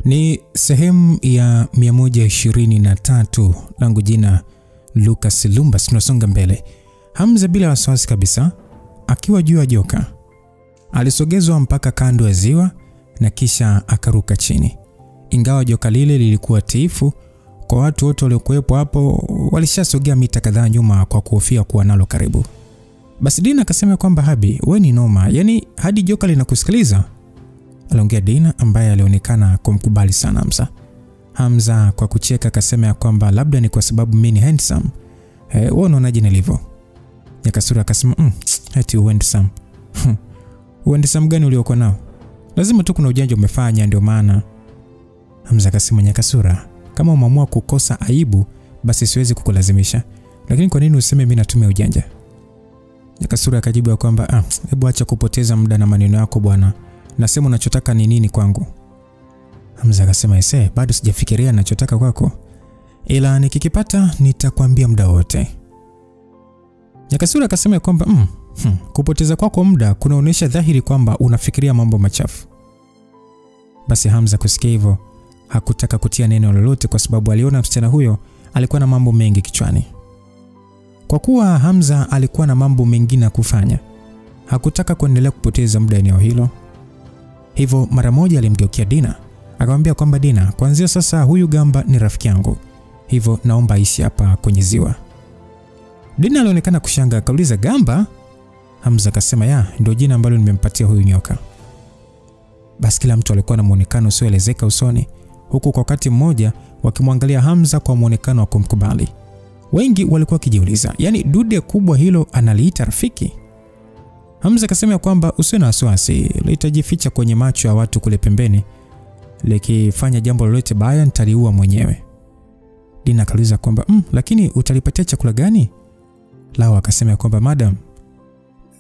Ni sehemu ya 123, langu jina Lucas Lumbas. Tunasonga mbele. Hamza bila wasiwasi kabisa, akiwa juu ya joka, alisogezwa mpaka kando ya ziwa na kisha akaruka chini. Ingawa joka lile lilikuwa tiifu, kwa watu wote waliokuwepo hapo walishasogea mita kadhaa nyuma kwa kuhofia kuwa nalo karibu. Basi Dina akasema kwamba Habi, wewe ni noma, yani hadi joka linakusikiliza. Aliongea Dina ambaye alionekana kumkubali sana Hamza. Hamza kwa kucheka akasema kwamba labda ni kwa sababu mimi ni handsome. Wewe unaonaje nilivyo? Nyakasura akasema eti handsome. Handsome gani uliokuwa nao? Lazima tu kuna ujanja umefanya ndio maana. Hamza akasema Nyakasura, kama umeamua kukosa aibu basi siwezi kukulazimisha. Lakini kwa nini useme mimi natumia ujanja? Nyakasura akajibu kwamba hebu acha kupoteza muda na maneno yako bwana. Nasema unachotaka ni nini kwangu? Hamza akasema bado sijafikiria ninachotaka kwako. Ila nikikipata nitakwambia muda wote. Nyakasura akasema kwamba kupoteza kwako muda kunaonyesha dhahiri kwamba unafikiria mambo machafu. Basi Hamza kusikia hivyo hakutaka kutia neno lolote kwa sababu aliona msichana huyo alikuwa na mambo mengi kichwani. Kwa kuwa Hamza alikuwa na mambo mengine kufanya, hakutaka kuendelea kupoteza muda eneo hilo. Hivyo mara moja alimgeukia Dina, akamwambia kwamba Dina, kuanzia sasa huyu Gamba ni rafiki yangu. Hivyo naomba aishi hapa kwenye ziwa. Dina alionekana kushangaa, akauliza Gamba? Hamza akasema ndio jina ambalo nimempatia huyu nyoka. Basi kila mtu alikuwa na muonekano usioelezeka usoni, huku kwa wakati mmoja wakimwangalia Hamza kwa muonekano wa kumkubali. Wengi walikuwa kijiuliza, yani dude kubwa hilo analiita rafiki? Hamza akasema kwamba usiwe na wasiwasi, litajificha kwenye macho ya watu kule pembeni. Likifanya jambo lolote baya nitaliua mwenyewe. Dina akauliza kwamba lakini utalipatia chakula gani? Lao akasema kwamba madam,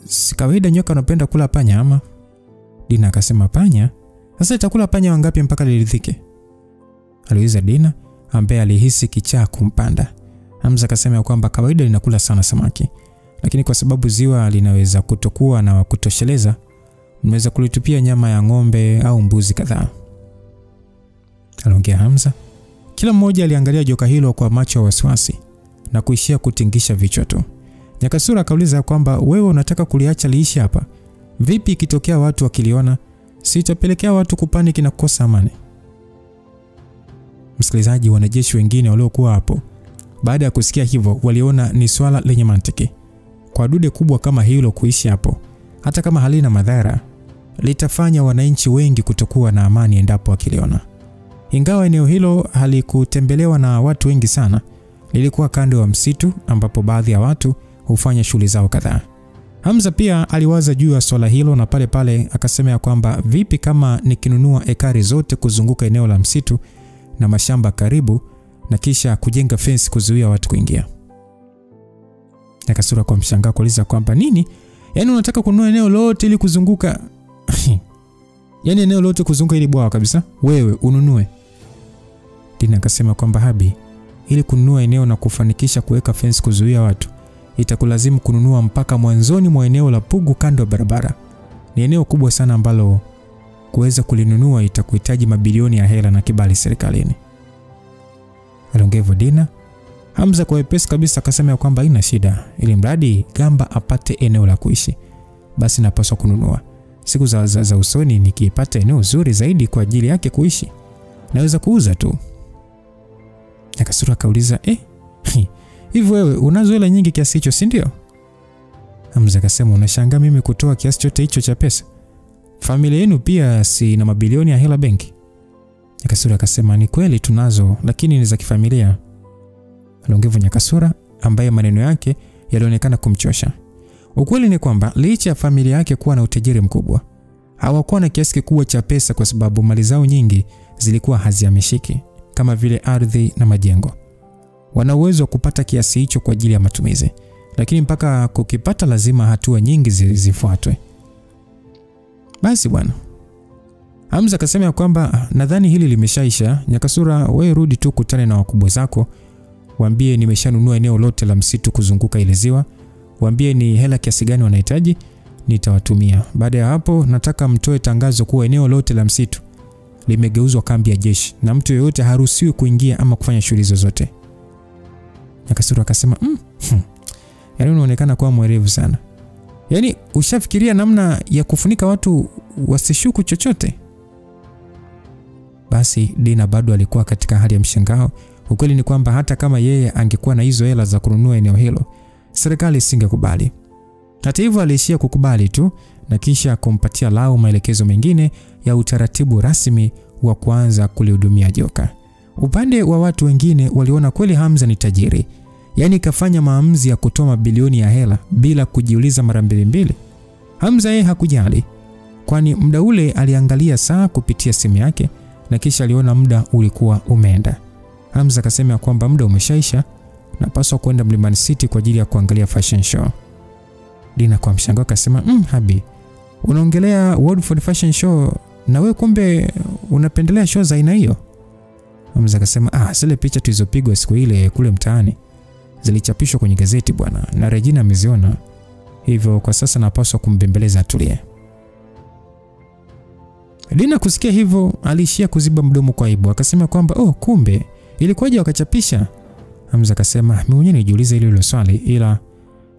si kawaida nyoka anapenda kula panya ama? Dina akasema panya? Sasa itakula panya wangapi mpaka liridhike? Aliuliza Dina ambaye alihisi kichaa kumpanda. Hamza akasema kwamba kawaida linakula sana samaki, lakini kwa sababu ziwa linaweza kutokuwa na kutosheleza, mnaweza kulitupia nyama ya ng'ombe au mbuzi kadhaa. Aliongea Hamza. Kila mmoja aliangalia joka hilo kwa macho ya wasiwasi na kuishia kutingisha vichwa tu. Nyakasura akauliza kwamba wewe unataka kuliacha liishi hapa? Vipi ikitokea watu wakiliona? Sitapelekea watu kupaniki na kukosa amani. Msikilizaji, wanajeshi wengine waliokuwa hapo baada ya kusikia hivyo waliona ni swala lenye mantiki. Kwa dude kubwa kama hilo kuishi hapo, hata kama halina madhara, litafanya wananchi wengi kutokuwa na amani endapo wakiliona. Ingawa eneo hilo halikutembelewa na watu wengi sana, lilikuwa kando ya msitu ambapo baadhi ya watu hufanya shughuli zao kadhaa. Hamza pia aliwaza juu ya swala hilo na pale pale akasema kwamba vipi kama nikinunua ekari zote kuzunguka eneo la msitu na mashamba karibu na kisha kujenga fence kuzuia watu kuingia. Nyakasura kwa mshangao kuuliza kwamba nini? Yaani unataka kununua eneo lote ili kuzunguka? Yaani eneo lote kuzunguka ili bwawa kabisa? Wewe ununue? Dina akasema kwamba Habi, ili kununua eneo na kufanikisha kuweka fence kuzuia watu, itakulazimu kununua mpaka mwanzoni mwa eneo la Pugu kando ya barabara. Ni eneo kubwa sana ambalo kuweza kulinunua itakuhitaji mabilioni ya hela na kibali serikalini. Aliongevo Dina. Hamza kwa wepesi kabisa akasema kwamba ina shida, ili mradi Gamba apate eneo la kuishi, basi napaswa kununua. Siku za usoni nikipata eneo zuri zaidi kwa ajili yake kuishi, naweza kuuza tu. Nyakasura kauliza hivi wewe unazo hela nyingi kiasi hicho si ndio? Hamza akasema unashangaa mimi kutoa kiasi chote hicho cha pesa? Familia yenu pia si na mabilioni ya hela benki? Nyakasura akasema ni kweli tunazo, lakini ni za kifamilia. Aliongevu Nyakasura ambaye maneno yake yalionekana kumchosha. Ukweli ni kwamba licha ya familia yake kuwa na utajiri mkubwa, hawakuwa na kiasi kikubwa cha pesa kwa sababu mali zao nyingi zilikuwa hazihamishiki kama vile ardhi na majengo. Wana uwezo wa kupata kiasi hicho kwa ajili ya matumizi, lakini mpaka kukipata lazima hatua nyingi zifuatwe. Basi bwana, Hamza akasema kwamba nadhani hili limeshaisha. Nyakasura, wewe rudi tu kutane na wakubwa zako, waambie nimeshanunua eneo lote la msitu kuzunguka ile ziwa, waambie ni hela kiasi gani wanahitaji, nitawatumia. Baada ya hapo nataka mtoe tangazo kuwa eneo lote la msitu limegeuzwa kambi ya jeshi na mtu yeyote haruhusiwi kuingia ama kufanya shughuli zozote. Nyakasura akasema, yaani unaonekana kuwa mwerevu sana. Yaani ushafikiria namna ya kufunika watu wasishuku chochote? Basi Dina bado alikuwa katika hali ya mshangao. Ukweli ni kwamba hata kama yeye angekuwa na hizo hela za kununua eneo hilo, serikali isingekubali. Hata hivyo aliishia kukubali tu na kisha kumpatia Lau maelekezo mengine ya utaratibu rasmi wa kuanza kulihudumia joka. Upande wa watu wengine waliona kweli Hamza ni tajiri. Yaani kafanya maamuzi ya kutoa mabilioni ya hela bila kujiuliza mara mbili. Hamza yeye hakujali, kwani muda ule aliangalia saa kupitia simu yake na kisha aliona muda ulikuwa umeenda. Hamza akasema kwamba muda umeshaisha, napaswa kwenda Mlimani City kwa ajili ya kuangalia fashion show. Dina kwa mshangao akasema, Habi, unaongelea World Fashion Show na wewe kumbe unapendelea show za aina hiyo? Hamza akasema, zile picha tulizopigwa siku ile kule mtaani zilichapishwa kwenye gazeti bwana, na Regina ameziona. Hivyo kwa sasa napaswa kumbembeleza atulie. Dina kusikia hivyo aliishia kuziba mdomo kwa aibu, akasema kwamba kumbe ilikuwaje wakachapisha? Hamza akasema, mimi mwenyewe nijiuliza hilo swali, ila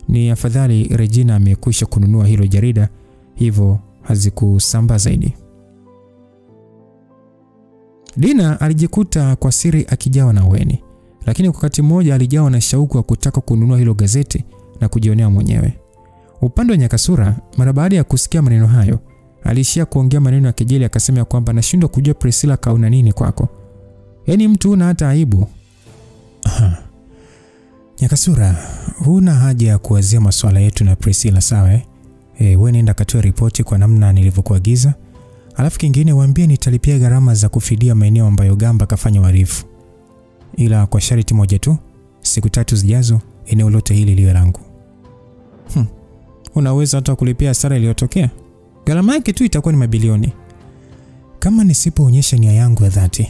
ni afadhali Regina amekwisha kununua hilo jarida, hivyo hazikusambaa zaidi. Dina alijikuta kwa siri akijawa na uweni, lakini wakati mmoja alijawa na shauku ya kutaka kununua hilo gazeti na kujionea mwenyewe. Upande wa Nyakasura, mara baada ya kusikia maneno hayo, aliishia kuongea maneno ya kejeli, akasema kwamba nashindwa kujua Priscilla kauna nini kwako. Yaani mtu una hata aibu. Nyakasura, huna haja ya kuwazia masuala yetu na Priscilla, sawa? Wewe nenda katoe ripoti kwa namna nilivyokuagiza. Alafu kingine waambie nitalipia gharama za kufidia maeneo ambayo Gamba kafanya uhalifu. Ila kwa sharti moja tu, siku 3 zijazo eneo lote hili liwe langu. Unaweza hata kulipia hasara iliyotokea? Gharama yake tu itakuwa ni mabilioni. Kama nisipoonyesha nia yangu ya dhati,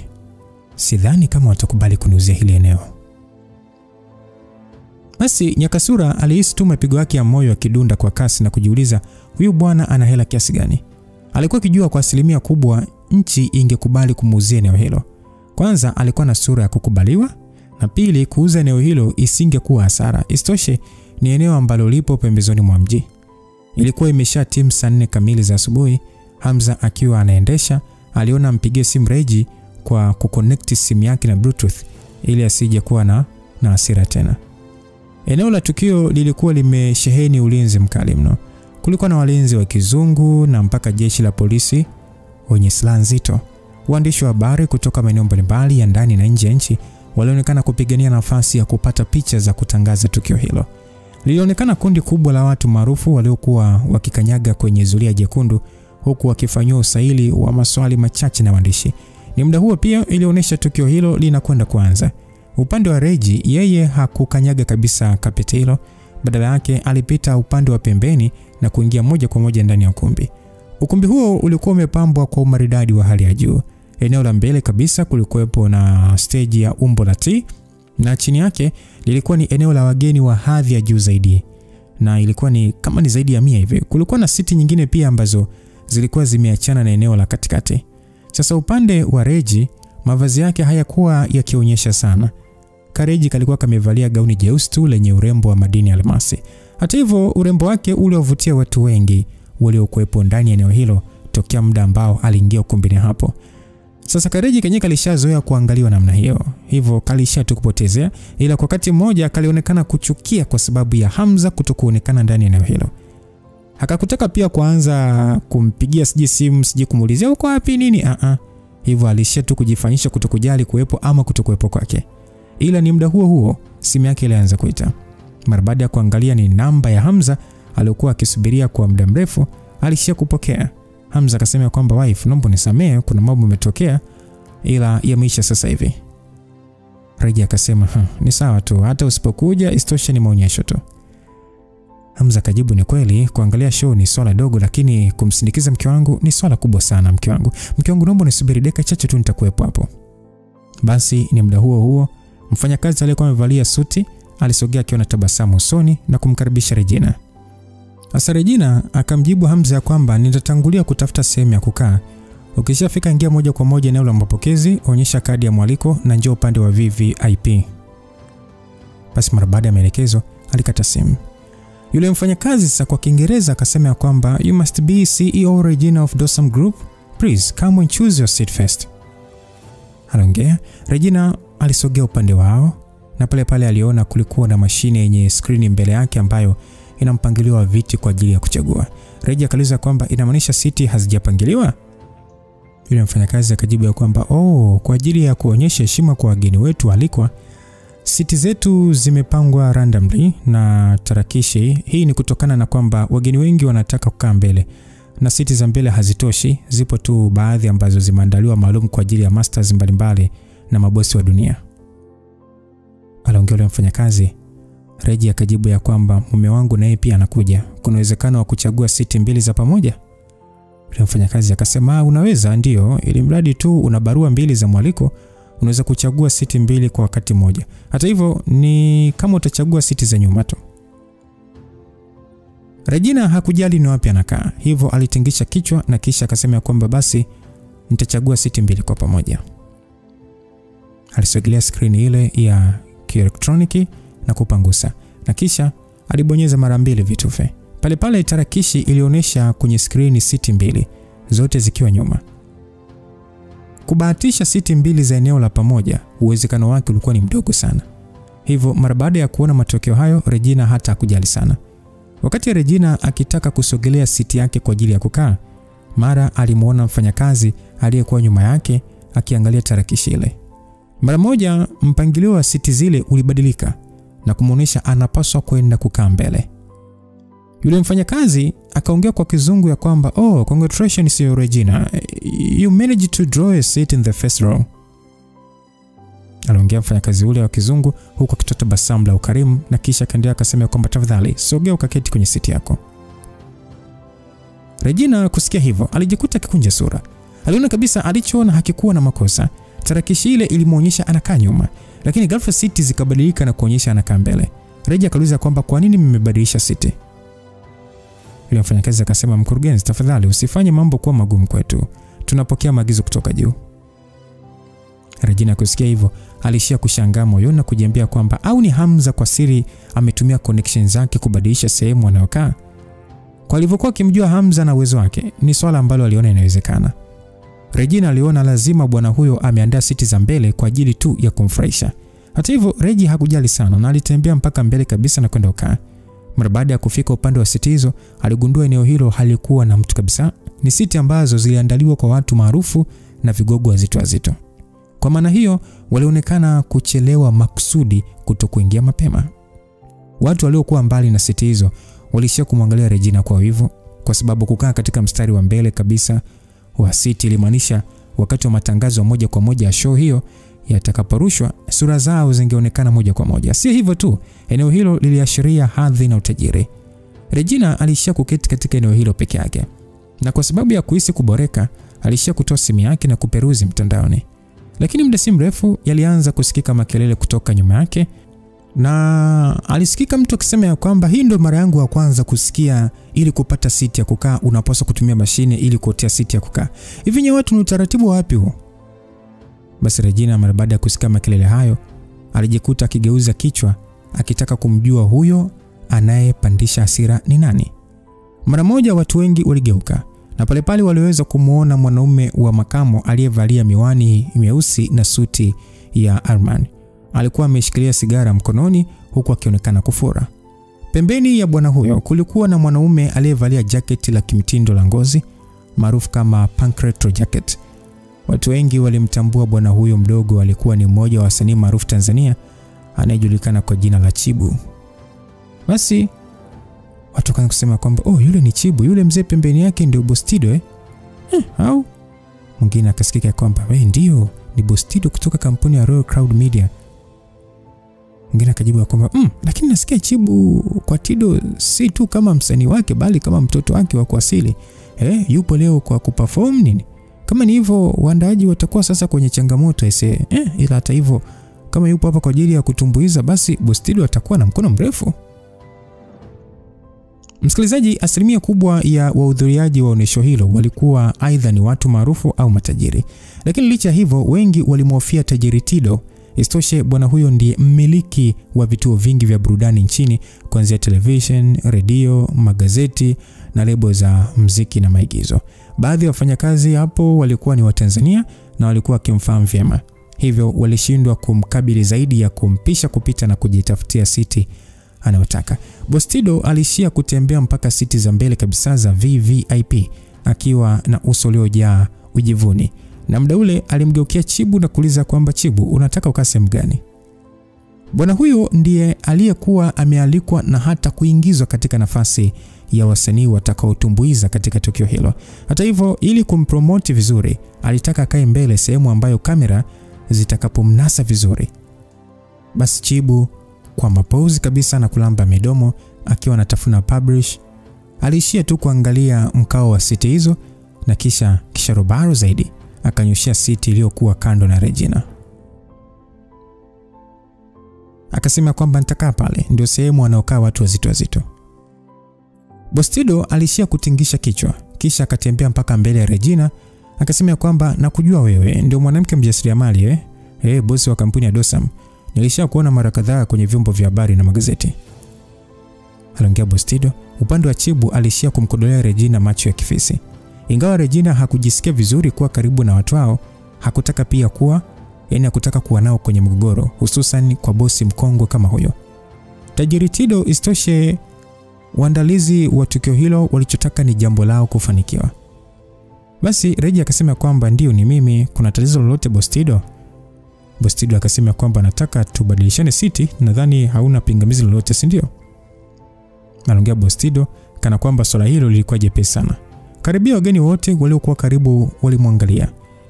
sidhani kama watakubali kuniuzia hili eneo. Basi Nyakasura alihisi tu mapigo yake ya moyo yakidunda kwa kasi na kujiuliza, huyu bwana ana hela kiasi gani? Alikuwa akijua kwa asilimia kubwa nchi ingekubali kumuuzia eneo hilo. Kwanza alikuwa na sura ya kukubaliwa, na pili kuuza eneo hilo isingekuwa hasara. Isitoshe ni eneo ambalo lipo pembezoni mwa mji. Ilikuwa imeshatimu saa 4 kamili za asubuhi. Hamza akiwa anaendesha aliona ampigie simu Reji kwa kuconnect simu yake na Bluetooth ili asije kuwa na hasira tena. Eneo la tukio lilikuwa limesheheni ulinzi mkali mno. Kulikuwa na walinzi wa kizungu na mpaka jeshi la polisi wenye silaha nzito. Waandishi wa habari kutoka maeneo mbalimbali ya ndani na nje ya nchi walionekana kupigania nafasi ya kupata picha za kutangaza tukio hilo. Lilionekana kundi kubwa la watu maarufu waliokuwa wakikanyaga kwenye zulia jekundu huku wakifanywa usaili wa maswali machache na waandishi. Ni muda huo pia ilionyesha tukio hilo linakwenda kuanza. Upande wa Reji, yeye hakukanyaga kabisa kapeti hilo, badala yake alipita upande wa pembeni na kuingia moja kwa moja ndani ya ukumbi. Ukumbi huo ulikuwa umepambwa kwa umaridadi wa hali ya juu. Eneo la mbele kabisa kulikuwepo na stage ya umbo la T, na chini yake lilikuwa ni eneo la wageni wa hadhi ya juu zaidi, na ilikuwa ni kama ni zaidi ya 100 hivi. Kulikuwa na siti nyingine pia ambazo zilikuwa zimeachana na eneo la katikati. Sasa upande wa Reji, mavazi yake hayakuwa yakionyesha sana. Kareji kalikuwa kamevalia gauni jeusi tu lenye urembo wa madini ya almasi. Hata hivyo urembo wake uliwavutia watu wengi waliokuwepo ndani ya eneo hilo tokea muda ambao aliingia ukumbini hapo. Sasa Kareji kenyewe kalishazoea kuangaliwa namna hiyo, hivyo kalisha tu kupotezea, ila kwa wakati mmoja kalionekana kuchukia kwa sababu ya Hamza kutokuonekana ndani ya eneo hilo. Hakakutaka pia kuanza kumpigia simu kumuulizia uko wapi nini, hivyo alishia tu kujifanyisha kutokujali kuwepo ama kutokuwepo kwake. Ila ni muda huo huo simu yake ilianza kuita. Mara baada ya kuangalia ni namba ya Hamza aliyokuwa akisubiria kwa muda mrefu, alishia kupokea. Hamza akasema kwamba wife, naomba nisamee, kuna mambo yametokea ila yameisha sasa hivi. Reji akasema ni sawa tu, hata usipokuja istoshe ni maonyesho tu. Hamza kajibu, ni kweli kuangalia show ni swala dogo, lakini kumsindikiza mke wangu ni swala kubwa sana. Mke wangu naomba nisubiri dakika chache tu, nitakuwepo hapo. Basi ni muda huo huo mfanyakazi aliyekuwa amevalia suti alisogea akiwa na tabasamu usoni na kumkaribisha Regina. Asa Regina akamjibu Hamza kwamba nitatangulia kutafuta sehemu ya kukaa Ukishafika ingia moja kwa moja eneo la mapokezi, onyesha kadi ya mwaliko na njoo upande wa VVIP. Basi mara baada ya maelekezo alikata simu. Yule mfanyakazi sasa kwa Kiingereza akasema ya kwamba you must be CEO Regina of Dossum Group. Please come and choose your seat first. Aliongea. Regina alisogea upande wao na pale pale aliona kulikuwa na mashine yenye skrini mbele yake ambayo ina mpangilio wa viti kwa ajili ya kuchagua. Regina akauliza kwamba inamaanisha siti hazijapangiliwa? Yule mfanyakazi akajibu ya kwamba kwa ajili ya kuonyesha heshima kwa wageni wetu alikwa, siti zetu zimepangwa randomly na tarakishi. Hii ni kutokana na kwamba wageni wengi wanataka kukaa mbele na siti za mbele hazitoshi, zipo tu baadhi ambazo zimeandaliwa maalum kwa ajili ya masters mbalimbali na mabosi wa dunia. Aliongea yule mfanyakazi. Reggie akajibu ya kwamba mume wangu naye pia anakuja. Kuna uwezekano wa kuchagua siti mbili za pamoja? Yule mfanyakazi akasema unaweza, ndio, ili mradi tu una barua mbili za mwaliko, unaweza kuchagua siti mbili kwa wakati mmoja. Hata hivyo ni kama utachagua siti za nyuma tu. Regina hakujali ni wapi anakaa, hivyo alitingisha kichwa na kisha akasema kwamba basi nitachagua siti mbili kwa pamoja. Alisogelea skrini ile ya kielektroniki na kupangusa na kisha alibonyeza mara mbili vitufe. Pale pale tarakishi ilionyesha kwenye skrini siti mbili, zote zikiwa nyuma. Kubahatisha siti mbili za eneo la pamoja, uwezekano wake ulikuwa ni mdogo sana. Hivyo mara baada ya kuona matokeo hayo, Regina hata hakujali sana. Wakati Regina akitaka kusogelea siti yake kwa ajili ya kukaa, mara alimuona mfanyakazi aliyekuwa nyuma yake akiangalia tarakishi ile. Mara moja mpangilio wa siti zile ulibadilika na kumuonesha anapaswa kwenda kukaa mbele. Yule mfanyakazi akaongea kwa Kizungu ya kwamba congratulations Sir Regina, you managed to draw a seat in the first row. Aliongea mfanyakazi ule wa Kizungu huku akitoa basamu la ukarimu na kisha akaendelea akasema kwamba tafadhali sogea ukaketi kwenye siti yako. Regina kusikia hivyo alijikuta kikunja sura. Aliona kabisa alichoona hakikuwa na makosa. Tarakishi ile ilimuonyesha anakaa nyuma, lakini ghafla siti zikabadilika na kuonyesha anakaa mbele. Regina akauliza kwamba kwa nini mmebadilisha siti? Yule mfanyakazi akasema mkurugenzi, tafadhali usifanye mambo kuwa magumu kwetu. Tunapokea maagizo kutoka juu. Regina kusikia hivyo alishia kushangaa moyoni na kujiambia kwamba au ni Hamza kwa siri ametumia connection zake kubadilisha sehemu anayokaa. Kwa alivyokuwa akimjua Hamza na uwezo wake, ni swala ambalo aliona inawezekana. Regina aliona lazima bwana huyo ameandaa siti za mbele kwa ajili tu ya kumfurahisha. Hata hivyo Reggie hakujali sana na alitembea mpaka mbele kabisa na kwenda kukaa. Mara baada ya kufika upande wa siti hizo, aligundua eneo hilo halikuwa na mtu kabisa. Ni siti ambazo ziliandaliwa kwa watu maarufu na vigogo wazito. Kwa maana hiyo, walionekana kuchelewa makusudi kutokuingia mapema. Watu waliokuwa mbali na siti hizo walishia kumwangalia Regina kwa wivu, kwa sababu kukaa katika mstari wa mbele kabisa wa siti ilimaanisha wakati wa matangazo moja kwa moja ya show hiyo yatakaporushwa, sura zao zingeonekana moja kwa moja. Si hivyo tu, eneo hilo liliashiria hadhi na utajiri. Regina alishia kuketi katika eneo hilo peke yake. Na kwa sababu ya kuhisi kuboreka, alishia kutoa simu yake na kuperuzi mtandaoni. Lakini muda si mrefu yalianza kusikika makelele kutoka nyuma yake na alisikika mtu akisema ya kwamba hii ndio mara yangu ya kwanza kusikia ili kupata siti ya kukaa unapaswa kutumia mashine ili kuotea siti ya kukaa. Hivi nyewe watu ni utaratibu wapi huo? Basi Regina mara baada ya kusikia makelele hayo alijikuta akigeuza kichwa akitaka kumjua huyo anayepandisha hasira ni nani. Mara moja watu wengi waligeuka na pale pale waliweza kumuona mwanaume wa makamo aliyevalia miwani myeusi na suti ya Armani. Alikuwa ameshikilia sigara mkononi huku akionekana kufura. Pembeni ya bwana huyo kulikuwa na mwanaume aliyevalia jaketi la kimtindo la ngozi maarufu kama punk retro jacket. Watu wengi walimtambua bwana huyo mdogo alikuwa ni mmoja wa wasanii maarufu Tanzania anayejulikana kwa jina la Chibu. Basi watu wakaanza kusema kwamba yule ni Chibu, yule mzee pembeni yake ndio Bostido au mwingine akasikika kwamba ndio ni Bostido kutoka kampuni ya Royal Crowd Media. Mwingine akajibu kwamba lakini nasikia Chibu kwa Tido si tu kama msanii wake bali kama mtoto wake wa kuasili. Yupo leo kwa kuperform nini? Kama ni hivyo waandaaji watakuwa sasa kwenye changamoto ila hata hivyo kama yupo hapa kwa ajili ya kutumbuiza basi Bostido atakuwa na mkono mrefu. Msikilizaji, asilimia kubwa ya wahudhuriaji wa onyesho hilo walikuwa aidha ni watu maarufu au matajiri. Lakini licha hivyo, wengi walimhofia tajiri Tido. Isitoshe, bwana huyo ndiye mmiliki wa vituo vingi vya burudani nchini, kuanzia television, redio, magazeti na lebo za muziki na maigizo. Baadhi ya wafanyakazi hapo walikuwa ni Watanzania na walikuwa wakimfahamu vyema. Hivyo walishindwa kumkabili zaidi ya kumpisha kupita na kujitafutia siti anayotaka. Boss Tido alishia kutembea mpaka siti za mbele kabisa za VVIP akiwa na uso uliojaa ujivuni. Na muda ule alimgeukia Chibu na kuuliza kwamba, Chibu, unataka ukae sehemu gani? Bwana huyo ndiye aliyekuwa amealikwa na hata kuingizwa katika nafasi ya wasanii watakaotumbuiza katika tukio hilo. Hata hivyo, ili kumpromote vizuri, alitaka akae mbele, sehemu ambayo kamera zitakapomnasa vizuri. Basi Chibu kwa mapozi kabisa na kulamba midomo akiwa anatafuna publish, alishia tu kuangalia mkao wa siti hizo na kisha robaro zaidi akanyoshia siti iliyokuwa kando na Regina. Akasema kwamba nitakaa pale, ndio sehemu wanaokaa watu wazito. Boss Tido alishia kutingisha kichwa, kisha akatembea mpaka mbele ya Regina, akasema kwamba nakujua wewe ndio mwanamke mjasiriamali bosi wa kampuni ya Dosam. Nilisha kuona mara kadhaa kwenye vyombo vya habari na magazeti. Aliongea Boss Tido. Upande wa Chibu alishia kumkodolea Regina macho ya kifisi. Ingawa Regina hakujisikia vizuri kuwa karibu na watu hao, hakutaka pia hakutaka kuwa nao kwenye mgogoro, hususan kwa bosi mkongwe kama huyo. Tajiri Tido. Isitoshe, waandalizi wa tukio hilo walichotaka ni jambo lao kufanikiwa. Basi Regi akasema kwamba ndio, ni mimi, kuna tatizo lolote Boss Tido? Boss Tido akasema kwamba nataka tubadilishane siti, nadhani hauna pingamizi lolote, si ndio? Aliongea Boss Tido kana kwamba swala hilo lilikuwa jepesi sana. Karibia wageni wote waliokuwa karibu walimwangalia,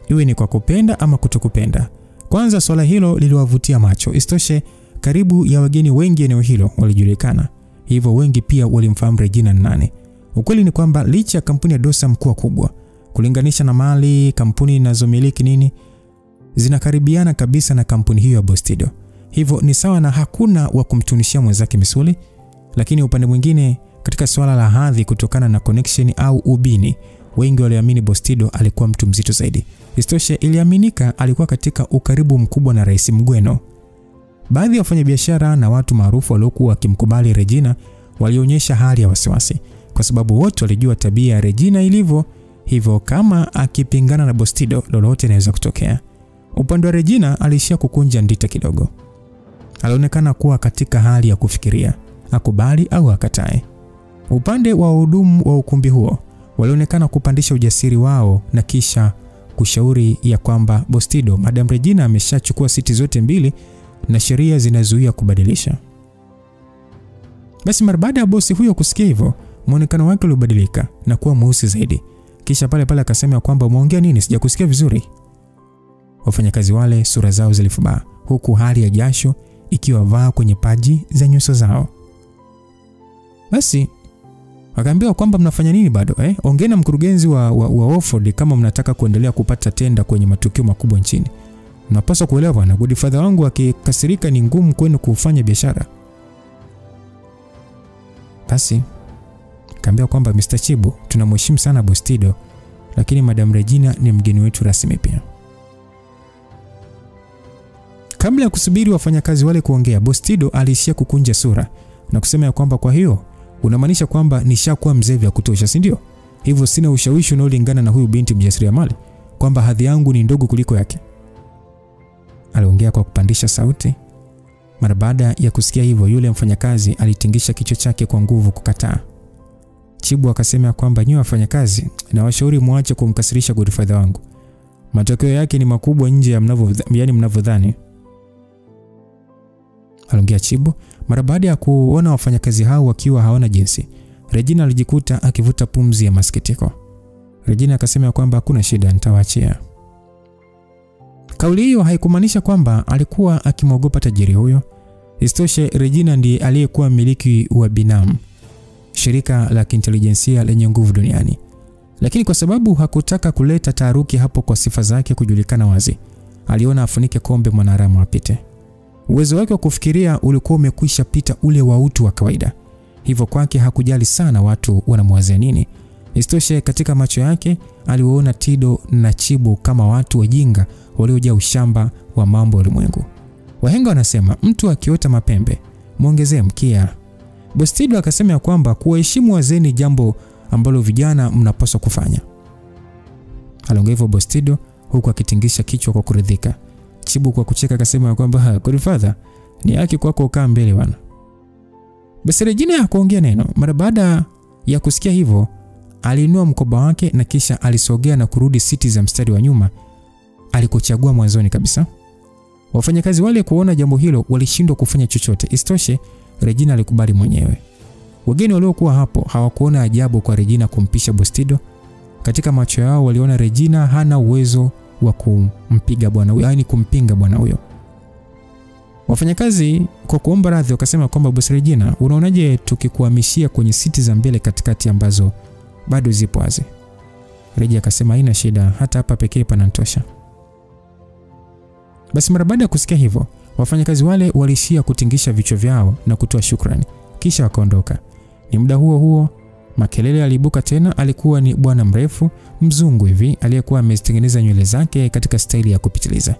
iwe ni kwa kupenda ama kutokupenda. Kwanza swala hilo liliwavutia macho. Isitoshe, karibu ya wageni wengi eneo hilo walijulikana, hivyo wengi pia walimfahamu Regina nani. Ukweli ni kwamba licha ya kampuni ya Dosam kuwa kubwa, kulinganisha na mali kampuni inazomiliki nini, zinakaribiana kabisa na kampuni hiyo ya Boss Tido. Hivyo ni sawa na hakuna wa kumtunishia mwenzake misuli. Lakini upande mwingine, katika swala la hadhi, kutokana na connection au ubini, wengi waliamini Boss Tido alikuwa mtu mzito zaidi. Isitoshe, iliaminika alikuwa katika ukaribu mkubwa na Rais Mgweno. Baadhi ya wafanyabiashara na watu maarufu waliokuwa wakimkubali Regina walionyesha hali ya wasiwasi, kwa sababu wote walijua tabia ya Regina ilivyo. Hivyo kama akipingana na Boss Tido, lolote linaweza kutokea. Upande wa Regina alishia kukunja ndita kidogo. Alionekana kuwa katika hali ya kufikiria akubali au akatae. Upande wa wahudumu wa ukumbi huo walionekana kupandisha ujasiri wao na kisha kushauri ya kwamba Boss Tido, Madam Regina ameshachukua siti zote mbili na sheria zinazuia kubadilisha. Basi mara baada ya bosi huyo kusikia hivyo, muonekano wake ulibadilika na kuwa mweusi zaidi. Kisha pale akasema kwamba umeongea nini? Sijakusikia vizuri. Wafanyakazi wale sura zao zilifubaa, huku hali ya jasho ikiwavaa kwenye paji za nyuso zao. Basi akaambiwa kwamba mnafanya nini bado? Ongeeni na mkurugenzi wa Wofford kama mnataka kuendelea kupata tenda kwenye matukio makubwa nchini. Mnapaswa kuelewa na godfather wangu akikasirika ni ngumu kwenu kufanya biashara. Basi akaambiwa kwamba Mr. Chibu, tunamheshimu sana Boss Tido, lakini Madam Regina ni mgeni wetu rasmi pia. Kabla ya kusubiri wafanyakazi wale kuongea, Boss Tido alishia kukunja sura na kusema ya kwamba kwa hiyo unamaanisha kwamba nishakuwa mzee vya kutosha, si ndio? Hivyo sina ushawishi unaolingana na huyu binti mjasiriamali, kwamba hadhi yangu ni ndogo kuliko yake. Aliongea kwa kupandisha sauti. Mara baada ya kusikia hivyo, yule mfanyakazi alitingisha kichwa chake kwa nguvu kukataa. Chibu akasema kwamba nyinyi wafanyakazi, na washauri muache kumkasirisha godfather wangu. Matokeo yake ni makubwa nje ya mnavyodhani. Aliongea Chibu. Mara baada ya kuona wafanyakazi hao wakiwa hawana jinsi, Regina alijikuta akivuta pumzi ya masikitiko. Regina akasema kwamba hakuna shida, nitawaachia. Kauli hiyo haikumaanisha kwamba alikuwa akimwogopa tajiri huyo. Isitoshe, Regina ndiye aliyekuwa mmiliki wa Binam, shirika la kiintelijensia lenye nguvu duniani. Lakini kwa sababu hakutaka kuleta taharuki hapo kwa sifa zake kujulikana wazi, aliona afunike kombe mwanaharamu apite. Uwezo wake wa kufikiria ulikuwa umekwisha pita ule wa utu wa kawaida. hivyo kwake hakujali sana watu wanamwazia nini. Isitoshe, katika macho yake aliwaona Tido na Chibu kama watu wajinga waliojaa ushamba wa mambo ya ulimwengu. Wahenga wanasema mtu akiota mapembe muongezee mkia. Boss Tido akasema ya kwamba kuwaheshimu wazee ni jambo ambalo vijana mnapaswa kufanya. Aliongea hivyo Boss Tido huku akitingisha kichwa kwa kuridhika. Chibu kwa kucheka akasema ya kwamba Godfather, ni haki kwako ukaa mbele bwana. Basi Regina hakuongea neno. Mara baada ya kusikia hivyo, aliinua mkoba wake na kisha alisogea na kurudi siti za mstari wa nyuma alikochagua mwanzoni kabisa. Wafanyakazi wale kuona jambo hilo walishindwa kufanya chochote. Isitoshe, Regina alikubali mwenyewe. Wageni waliokuwa hapo hawakuona ajabu kwa Regina kumpisha Boss Tido. Katika macho yao waliona Regina hana uwezo wa kumpiga bwana huyo, yaani kumpinga bwana huyo. Wafanyakazi kwa kuomba radhi wakasema kwamba Boss Regina, unaonaje tukikuhamishia kwenye siti za mbele katikati ambazo bado zipo wazi? Regina akasema haina shida, hata hapa pekee panatosha. Basi mara baada ya kusikia hivyo, wafanyakazi wale walishia kutingisha vichwa vyao na kutoa shukrani, kisha wakaondoka. Ni muda huo huo makelele yaliibuka tena. Alikuwa ni bwana mrefu mzungu hivi aliyekuwa amezitengeneza nywele zake katika staili ya kupitiliza.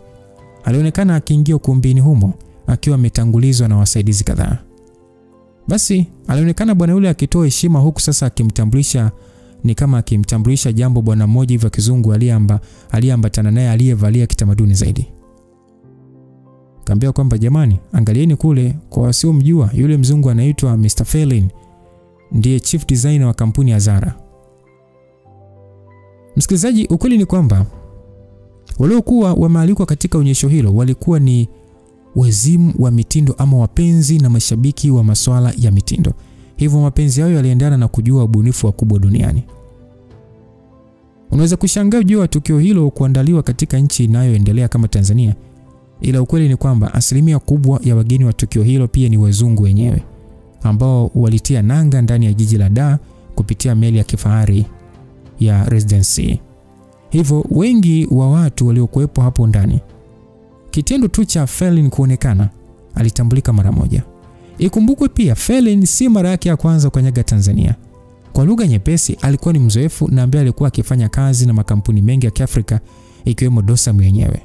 Alionekana akiingia ukumbini humo akiwa ametangulizwa na wasaidizi kadhaa. Basi alionekana bwana yule akitoa heshima huku sasa akimtambulisha, ni kama akimtambulisha jambo bwana mmoja hivi kizungu aliyeambatana naye aliyevalia kitamaduni zaidi. Kaambia kwamba jamani, angalieni kule, kwa wasiomjua yule mzungu anaitwa Mr. Felin, ndiye chief designer wa kampuni ya Zara. Msikilizaji, ukweli ni kwamba waliokuwa wamealikwa katika onyesho hilo walikuwa ni wazimu wa mitindo ama wapenzi na mashabiki wa masuala ya mitindo. Hivyo mapenzi yao yaliendana na kujua ubunifu wakubwa duniani. Unaweza kushangaa juu ya tukio hilo kuandaliwa katika nchi inayoendelea kama Tanzania, ila ukweli ni kwamba asilimia kubwa ya wageni wa tukio hilo pia ni wazungu wenyewe ambao walitia nanga ndani ya jiji la Dar kupitia meli ya kifahari ya Residency. Hivyo wengi wa watu waliokuwepo hapo ndani, kitendo tu cha Felin kuonekana, alitambulika mara moja. Ikumbukwe pia Felin si mara yake ya kwanza kukanyaga Tanzania. Kwa lugha nyepesi, alikuwa ni mzoefu na ambaye alikuwa akifanya kazi na makampuni mengi ya Kiafrika ikiwemo Dosam yenyewe.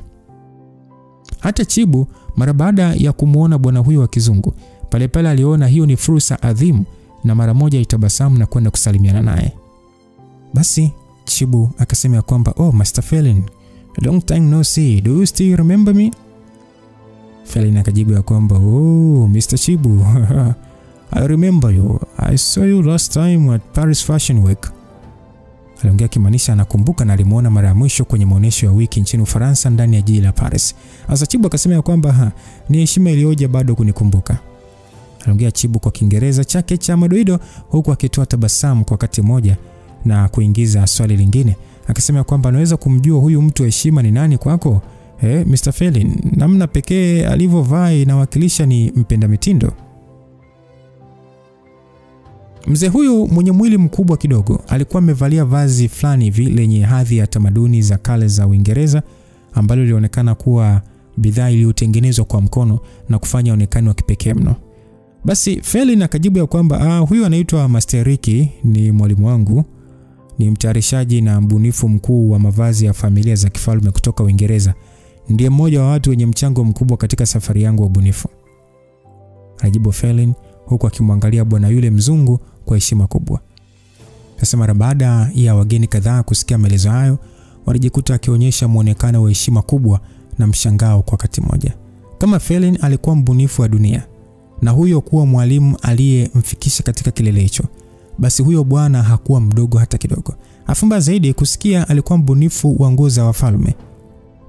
Hata Chibu mara baada ya kumuona bwana huyo wa kizungu, pale aliona hiyo ni fursa adhimu na mara moja itabasamu na kwenda kusalimiana naye. Basi Chibu akasema kwamba Mr. Felin, long time no see, do you still remember me? Felin akajibu ya kwamba Mr. Chibu, I remember you, I saw you last time at Paris Fashion Week. Aliongea kimaanisha anakumbuka na alimuona mara ya mwisho kwenye maonyesho ya wiki nchini Ufaransa ndani ya jiji la Paris. Asa Chibu akasema kwamba ni heshima iliyoje bado kunikumbuka. Aliongea Chibu kwa Kiingereza chake cha madoido huku akitoa tabasamu kwa wakati mmoja na kuingiza swali lingine. Akasema kwamba anaweza kumjua huyu mtu heshima ni nani kwako? Mr. Felin, namna pekee alivyovaa inawakilisha ni mpenda mitindo. Mzee huyu mwenye mwili mkubwa kidogo alikuwa amevalia vazi fulani hivi lenye hadhi ya tamaduni za kale za Uingereza ambalo lilionekana kuwa bidhaa iliyotengenezwa kwa mkono na kufanya onekane wa kipekee mno. Basi Felin akajibu ya kwamba huyu anaitwa Master Ricky, ni mwalimu wangu, ni mtayarishaji na mbunifu mkuu wa mavazi ya familia za kifalme kutoka Uingereza. Ndiye mmoja wa watu wenye mchango mkubwa katika safari yangu ya ubunifu. Alijibu Felin huku akimwangalia bwana yule mzungu kwa heshima kubwa. Sasa mara baada ya wageni kadhaa kusikia maelezo hayo, walijikuta akionyesha muonekano wa heshima kubwa na mshangao kwa wakati mmoja. Kama Felin alikuwa mbunifu wa dunia na huyo kuwa mwalimu aliyemfikisha katika kilele hicho, basi huyo bwana hakuwa mdogo hata kidogo. Afumba zaidi kusikia alikuwa mbunifu wa nguo za wafalme.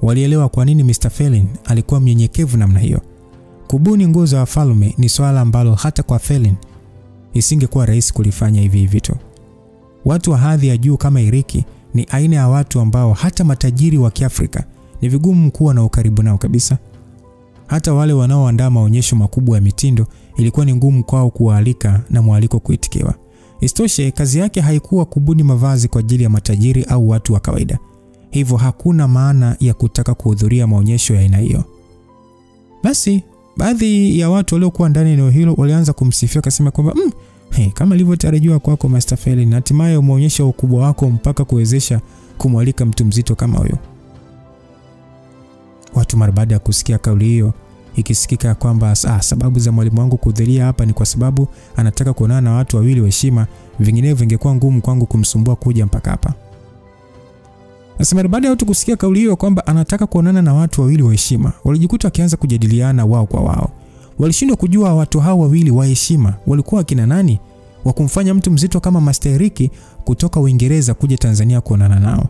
Walielewa kwa nini Mr. Felin alikuwa mnyenyekevu namna hiyo. Kubuni nguo za wafalme ni swala ambalo hata kwa Felin isingekuwa rahisi kulifanya hivi vitu. Watu wa hadhi ya juu kama Iriki ni aina ya watu ambao hata matajiri wa Kiafrika ni vigumu kuwa na ukaribu nao kabisa. Hata wale wanaoandaa maonyesho makubwa ya mitindo ilikuwa ni ngumu kwao kualika na mwaliko kuitikiwa. Isitoshe, kazi yake haikuwa kubuni mavazi kwa ajili ya matajiri au watu wa kawaida. Hivyo hakuna maana ya kutaka kuhudhuria maonyesho ya aina hiyo. Basi baadhi ya watu waliokuwa ndani eneo hilo walianza kumsifia, akasema kwamba Kama ilivyotarajiwa kwako Mr. Felin, hatimaye umeonyesha ukubwa wako mpaka kuwezesha kumwalika mtu mzito kama huyo. Watu mara baada ya kusikia kauli hiyo ikisikika kwamba sababu za mwalimu wangu kuhudhuria hapa ni kwa sababu anataka kuonana na watu wawili wa heshima, vinginevyo ingekuwa ngumu kwangu kumsumbua kuja mpaka hapa. Sasa mara baada ya watu kusikia kauli hiyo kwamba anataka kuonana na watu wawili wa heshima, walijikuta wakianza kujadiliana wao kwa wao. Walishindwa kujua watu hao wawili wa heshima walikuwa kina nani wa kumfanya mtu mzito kama Master Eric kutoka Uingereza kuja Tanzania kuonana nao.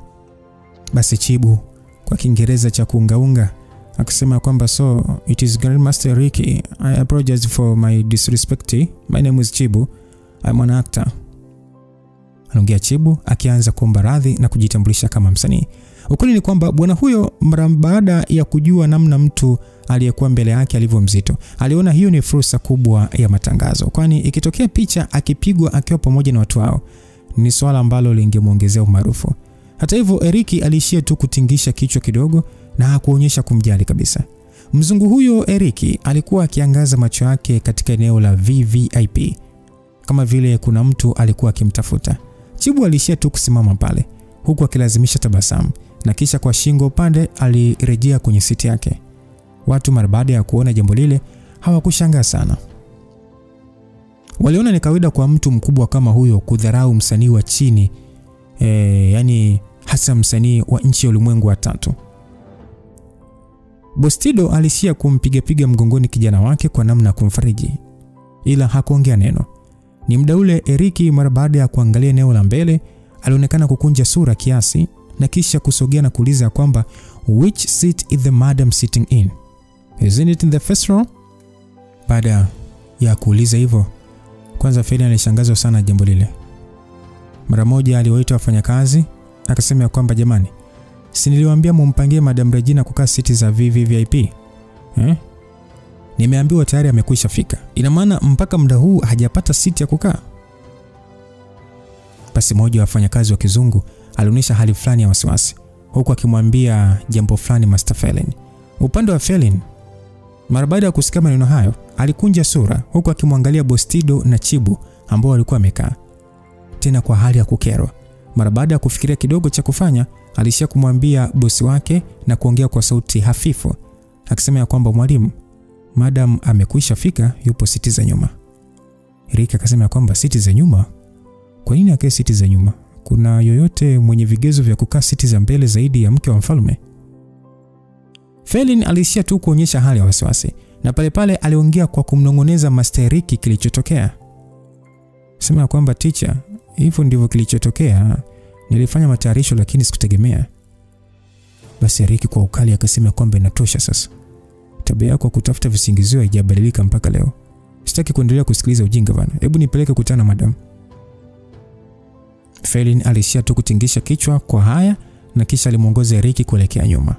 Basi Chibu kwa Kiingereza cha kuungaunga akisema kwamba so it is Grandmaster Eric, I apologize for my disrespect. My name is Chibu. I'm an actor. Anaongea Chibu akianza kuomba radhi na kujitambulisha kama msanii. Ukweli ni kwamba bwana huyo mara baada ya kujua namna mtu aliyekuwa mbele yake alivyo mzito, aliona hiyo ni fursa kubwa ya matangazo, kwani ikitokea picha akipigwa akiwa pamoja na watu hao ni swala ambalo lingemuongezea umaarufu. Hata hivyo Eric aliishia tu kutingisha kichwa kidogo na hakuonyesha kumjali kabisa. Mzungu huyo Eric alikuwa akiangaza macho yake katika eneo la VVIP kama vile kuna mtu alikuwa akimtafuta. Chibu alishia tu kusimama pale huku akilazimisha tabasamu na kisha kwa shingo upande alirejea kwenye siti yake. Watu mara baada ya kuona jambo lile hawakushangaa sana. Waliona ni kawaida kwa mtu mkubwa kama huyo kudharau msanii wa chini, yani hasa msanii wa nchi ya ulimwengu wa tatu. Bostido alishia kumpiga mgongoni kijana wake kwa namna kumfariji, ila hakuongea neno. Ni muda ule Eric mara baada ya kuangalia eneo la mbele alionekana kukunja sura kiasi na kisha kusogea na kuuliza kwamba which seat is the madam sitting in? Isn't it in the first row? Baada ya kuuliza hivyo, kwanza Felin alishangazwa sana jambo lile. Mara moja aliwaita wafanyakazi akasema kwamba jamani, si niliwaambia mumpangie Madam Regina kukaa siti za VVIP? Nimeambiwa tayari amekwisha fika. Ina maana mpaka muda huu hajapata siti ya kukaa? Basi mmoja wa wafanyakazi wa kizungu alionyesha hali fulani ya wasiwasi huku akimwambia jambo fulani Master Felin. Upande wa Felin mara baada ya kusikia maneno hayo alikunja sura huku akimwangalia Bostido na Chibu ambao walikuwa wamekaa tena kwa hali ya kukerwa. Mara baada ya kufikiria kidogo cha kufanya, alishia kumwambia bosi wake na kuongea kwa sauti hafifu akisema kwamba mwalimu, madam amekwisha fika, yupo siti za nyuma. Eric akasema kwamba siti za nyuma? Kwa nini akae siti za nyuma? Kuna yoyote mwenye vigezo vya kukaa siti za mbele zaidi ya mke wa mfalme? Felin alishia tu kuonyesha hali ya wasiwasi na pale pale aliongea kwa kumnongoneza Master Eric kilichotokea. Sema kwamba teacher, hivyo ndivyo kilichotokea. Nilifanya matayarisho lakini sikutegemea. Basi Eric kwa ukali akasema kwamba inatosha sasa. Tabia yako kutafuta visingizio haijabadilika mpaka leo. Sitaki kuendelea kusikiliza ujinga bana. Hebu nipeleke kutana madam. Felin alishia tu kutingisha kichwa kwa haya na kisha alimuongoza Eric kuelekea nyuma.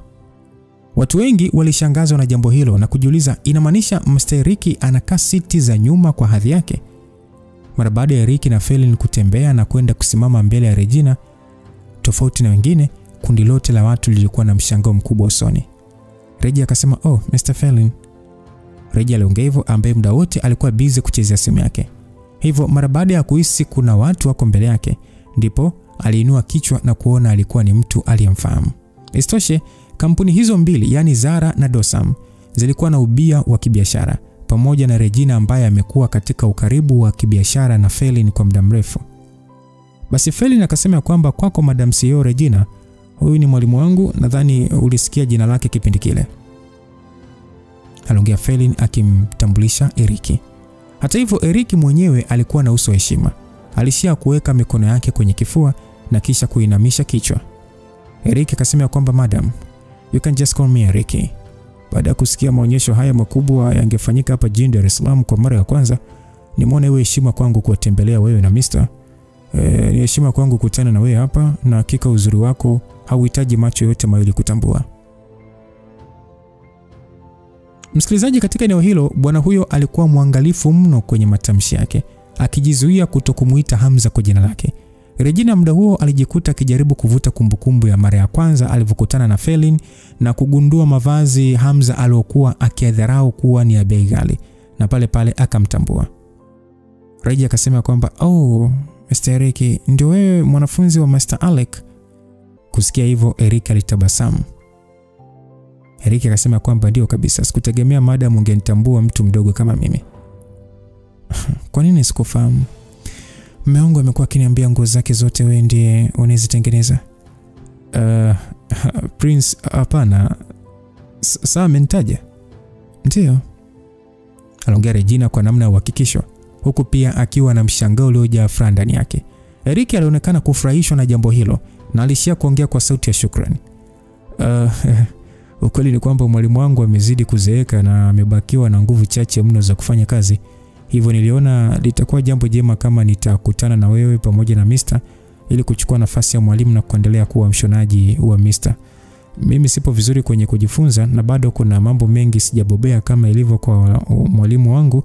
Watu wengi walishangazwa na jambo hilo na kujiuliza inamaanisha Master Eric anakaa siti za nyuma kwa hadhi yake. Mara baada ya Eric na Felin kutembea na kwenda kusimama mbele ya Regina, tofauti na wengine, kundi lote la watu lilikuwa na mshangao mkubwa usoni. Regina akasema, "Oh, Mr. Felin." Regina aliongea hivyo ambaye muda wote alikuwa busy kuchezea simu yake. Hivyo mara baada ya kuhisi kuna watu wako mbele yake, ndipo aliinua kichwa na kuona alikuwa ni mtu aliyemfahamu. Isitoshe, kampuni hizo mbili, yani Zara na Dosam, zilikuwa na ubia wa kibiashara pamoja na Regina ambaye amekuwa katika ukaribu wa kibiashara na Felin kwa muda mrefu. Basi Felin akasema kwamba kwako Madam CEO Regina, huyu ni mwalimu wangu, nadhani ulisikia jina lake kipindi kile. Aliongea Felin akimtambulisha Eric. Hata hivyo Eric mwenyewe alikuwa na uso wa heshima. Alishia kuweka mikono yake kwenye kifua na kisha kuinamisha kichwa. Eric akasema kwamba madam, you can just call me Eric. Baada ya kusikia maonyesho haya makubwa yangefanyika hapa jijini Dar es Salaam kwa mara ya kwanza, nimeona iwe heshima kwangu kuwatembelea wewe na Mr. Ni heshima kwangu kukutana na wewe hapa, na hakika uzuri wako hauhitaji macho yote mawili kutambua. Msikilizaji, katika eneo hilo bwana huyo alikuwa mwangalifu mno kwenye matamshi yake, akijizuia kutokumuita Hamza kwa jina lake. Regina muda huo alijikuta akijaribu kuvuta kumbukumbu ya mara ya kwanza alivyokutana na Felin na kugundua mavazi Hamza aliyokuwa akiadharau kuwa ni ya bei ghali, na pale pale akamtambua. Reggie akasema kwamba oh, Mr. Eric, ndio wewe mwanafunzi wa Mr. Alec? Kusikia hivyo Eric alitabasamu. Eric akasema kwamba ndio kabisa, sikutegemea madam ungenitambua mtu mdogo kama mimi. Kwa nini sikufahamu? Mume wangu amekuwa akiniambia nguo zake zote wewe ndiye unazitengeneza. Prince, hapana. Sasa amenitaja. Ndio. Aliongea Regina kwa namna ya uhakikisho, huku pia akiwa na mshangao uliojaa furaha ndani yake. Eric alionekana kufurahishwa na jambo hilo na alishia kuongea kwa sauti ya shukrani. Ukweli ni kwamba mwalimu wangu amezidi kuzeeka na amebakiwa na nguvu chache mno za kufanya kazi. Hivyo niliona litakuwa jambo jema kama nitakutana na wewe pamoja na Mr. ili kuchukua nafasi ya mwalimu na kuendelea kuwa mshonaji wa Mr. Mimi sipo vizuri kwenye kujifunza na bado kuna mambo mengi sijabobea kama ilivyo kwa mwalimu wangu.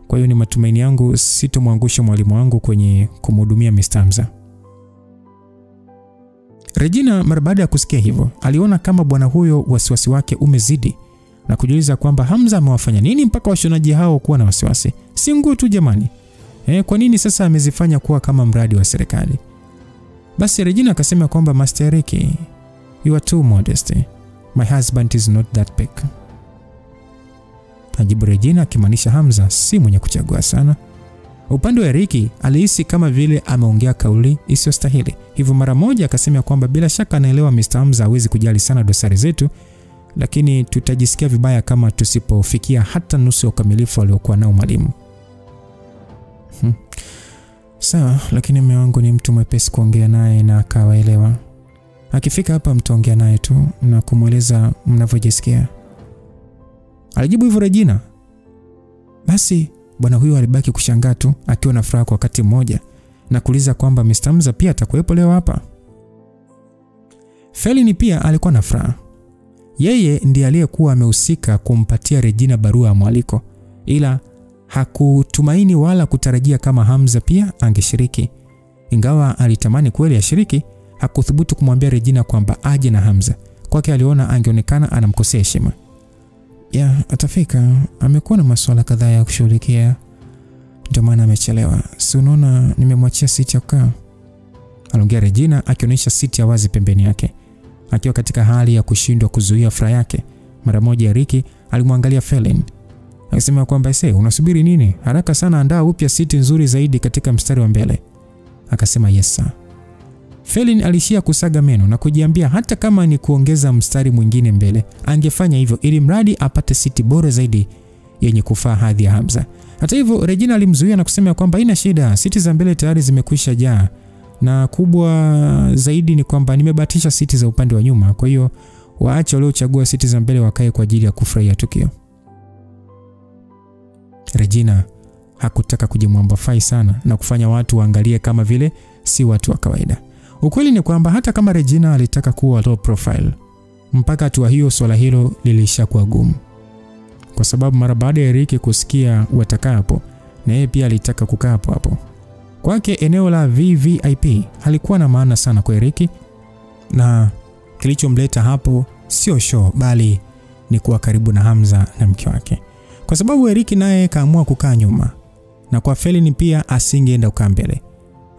Kwa hiyo ni matumaini yangu sitomwangusha mwalimu wangu kwenye kumhudumia Mr. Hamza. Regina mara baada ya kusikia hivyo aliona kama bwana huyo wasiwasi wake umezidi na kujiuliza kwamba Hamza amewafanya nini mpaka washonaji hao kuwa na wasiwasi. Si nguo tu jamani. Kwa nini sasa amezifanya kuwa kama mradi wa serikali? Basi Regina akasema kwamba Master Eric, you are too modest. My husband is not that big. Ajibu Regina akimaanisha Hamza si mwenye kuchagua sana. Upande wa Eric alihisi kama vile ameongea kauli isiyostahili. Hivyo mara moja akasema kwamba bila shaka anaelewa Mr. Hamza hawezi kujali sana dosari zetu, lakini tutajisikia vibaya kama tusipofikia hata nusu ya ukamilifu aliokuwa nao mwalimu. Sawa, lakini mume wangu ni mtu mwepesi kuongea naye na akawaelewa. Akifika hapa mtaongea naye tu na kumueleza mnavyojisikia. Alijibu hivyo Regina. Basi bwana huyo alibaki kushangaa tu akiwa na furaha kwa wakati mmoja na kuuliza kwamba Mr. Hamza pia atakuwepo leo hapa. Felini pia alikuwa na furaha. Yeye ndiye aliyekuwa amehusika kumpatia Regina barua ya mwaliko, ila hakutumaini wala kutarajia kama Hamza pia angeshiriki. Ingawa alitamani kweli ashiriki, hakuthubutu kumwambia Regina kwamba aje na Hamza. Kwake aliona angeonekana anamkosea heshima. Atafika, amekuwa na masuala kadhaa ya kushughulikia, ndio maana amechelewa. Si unaona nimemwachia siti ya kukaa? Aliongea Regina akionyesha siti ya wazi pembeni yake. Akiwa katika hali ya kushindwa kuzuia furaha yake, mara moja Eric alimwangalia Felin. Akasema kwamba unasubiri nini? Haraka sana andaa upya siti nzuri zaidi katika mstari wa mbele. Akasema yes sir. Felin alishia kusaga meno na kujiambia hata kama ni kuongeza mstari mwingine mbele, angefanya hivyo ili mradi apate siti bora zaidi yenye kufaa hadhi ya Hamza. Hata hivyo Regina alimzuia na kusema kwamba haina shida, siti za mbele tayari zimekwisha jaa. Na kubwa zaidi ni kwamba nimebatisha siti za upande wa nyuma, kwa hiyo waache waliochagua siti za mbele wakae kwa ajili ya kufurahia tukio. Regina hakutaka kujimwambafai sana na kufanya watu waangalie kama vile si watu wa kawaida. Ukweli ni kwamba hata kama Regina alitaka kuwa low profile, mpaka hatua hiyo swala hilo lilishakuwa gumu. Kwa sababu mara baada ya Eric kusikia watakaa hapo, na yeye pia alitaka kukaa hapo hapo. Kwake eneo la VVIP halikuwa na maana sana kwa Eric, na kilichomleta hapo sio show bali ni kuwa karibu na Hamza na mke wake. Kwa sababu Eric naye kaamua kukaa nyuma, na kwa Felin pia asingeenda kukaa mbele.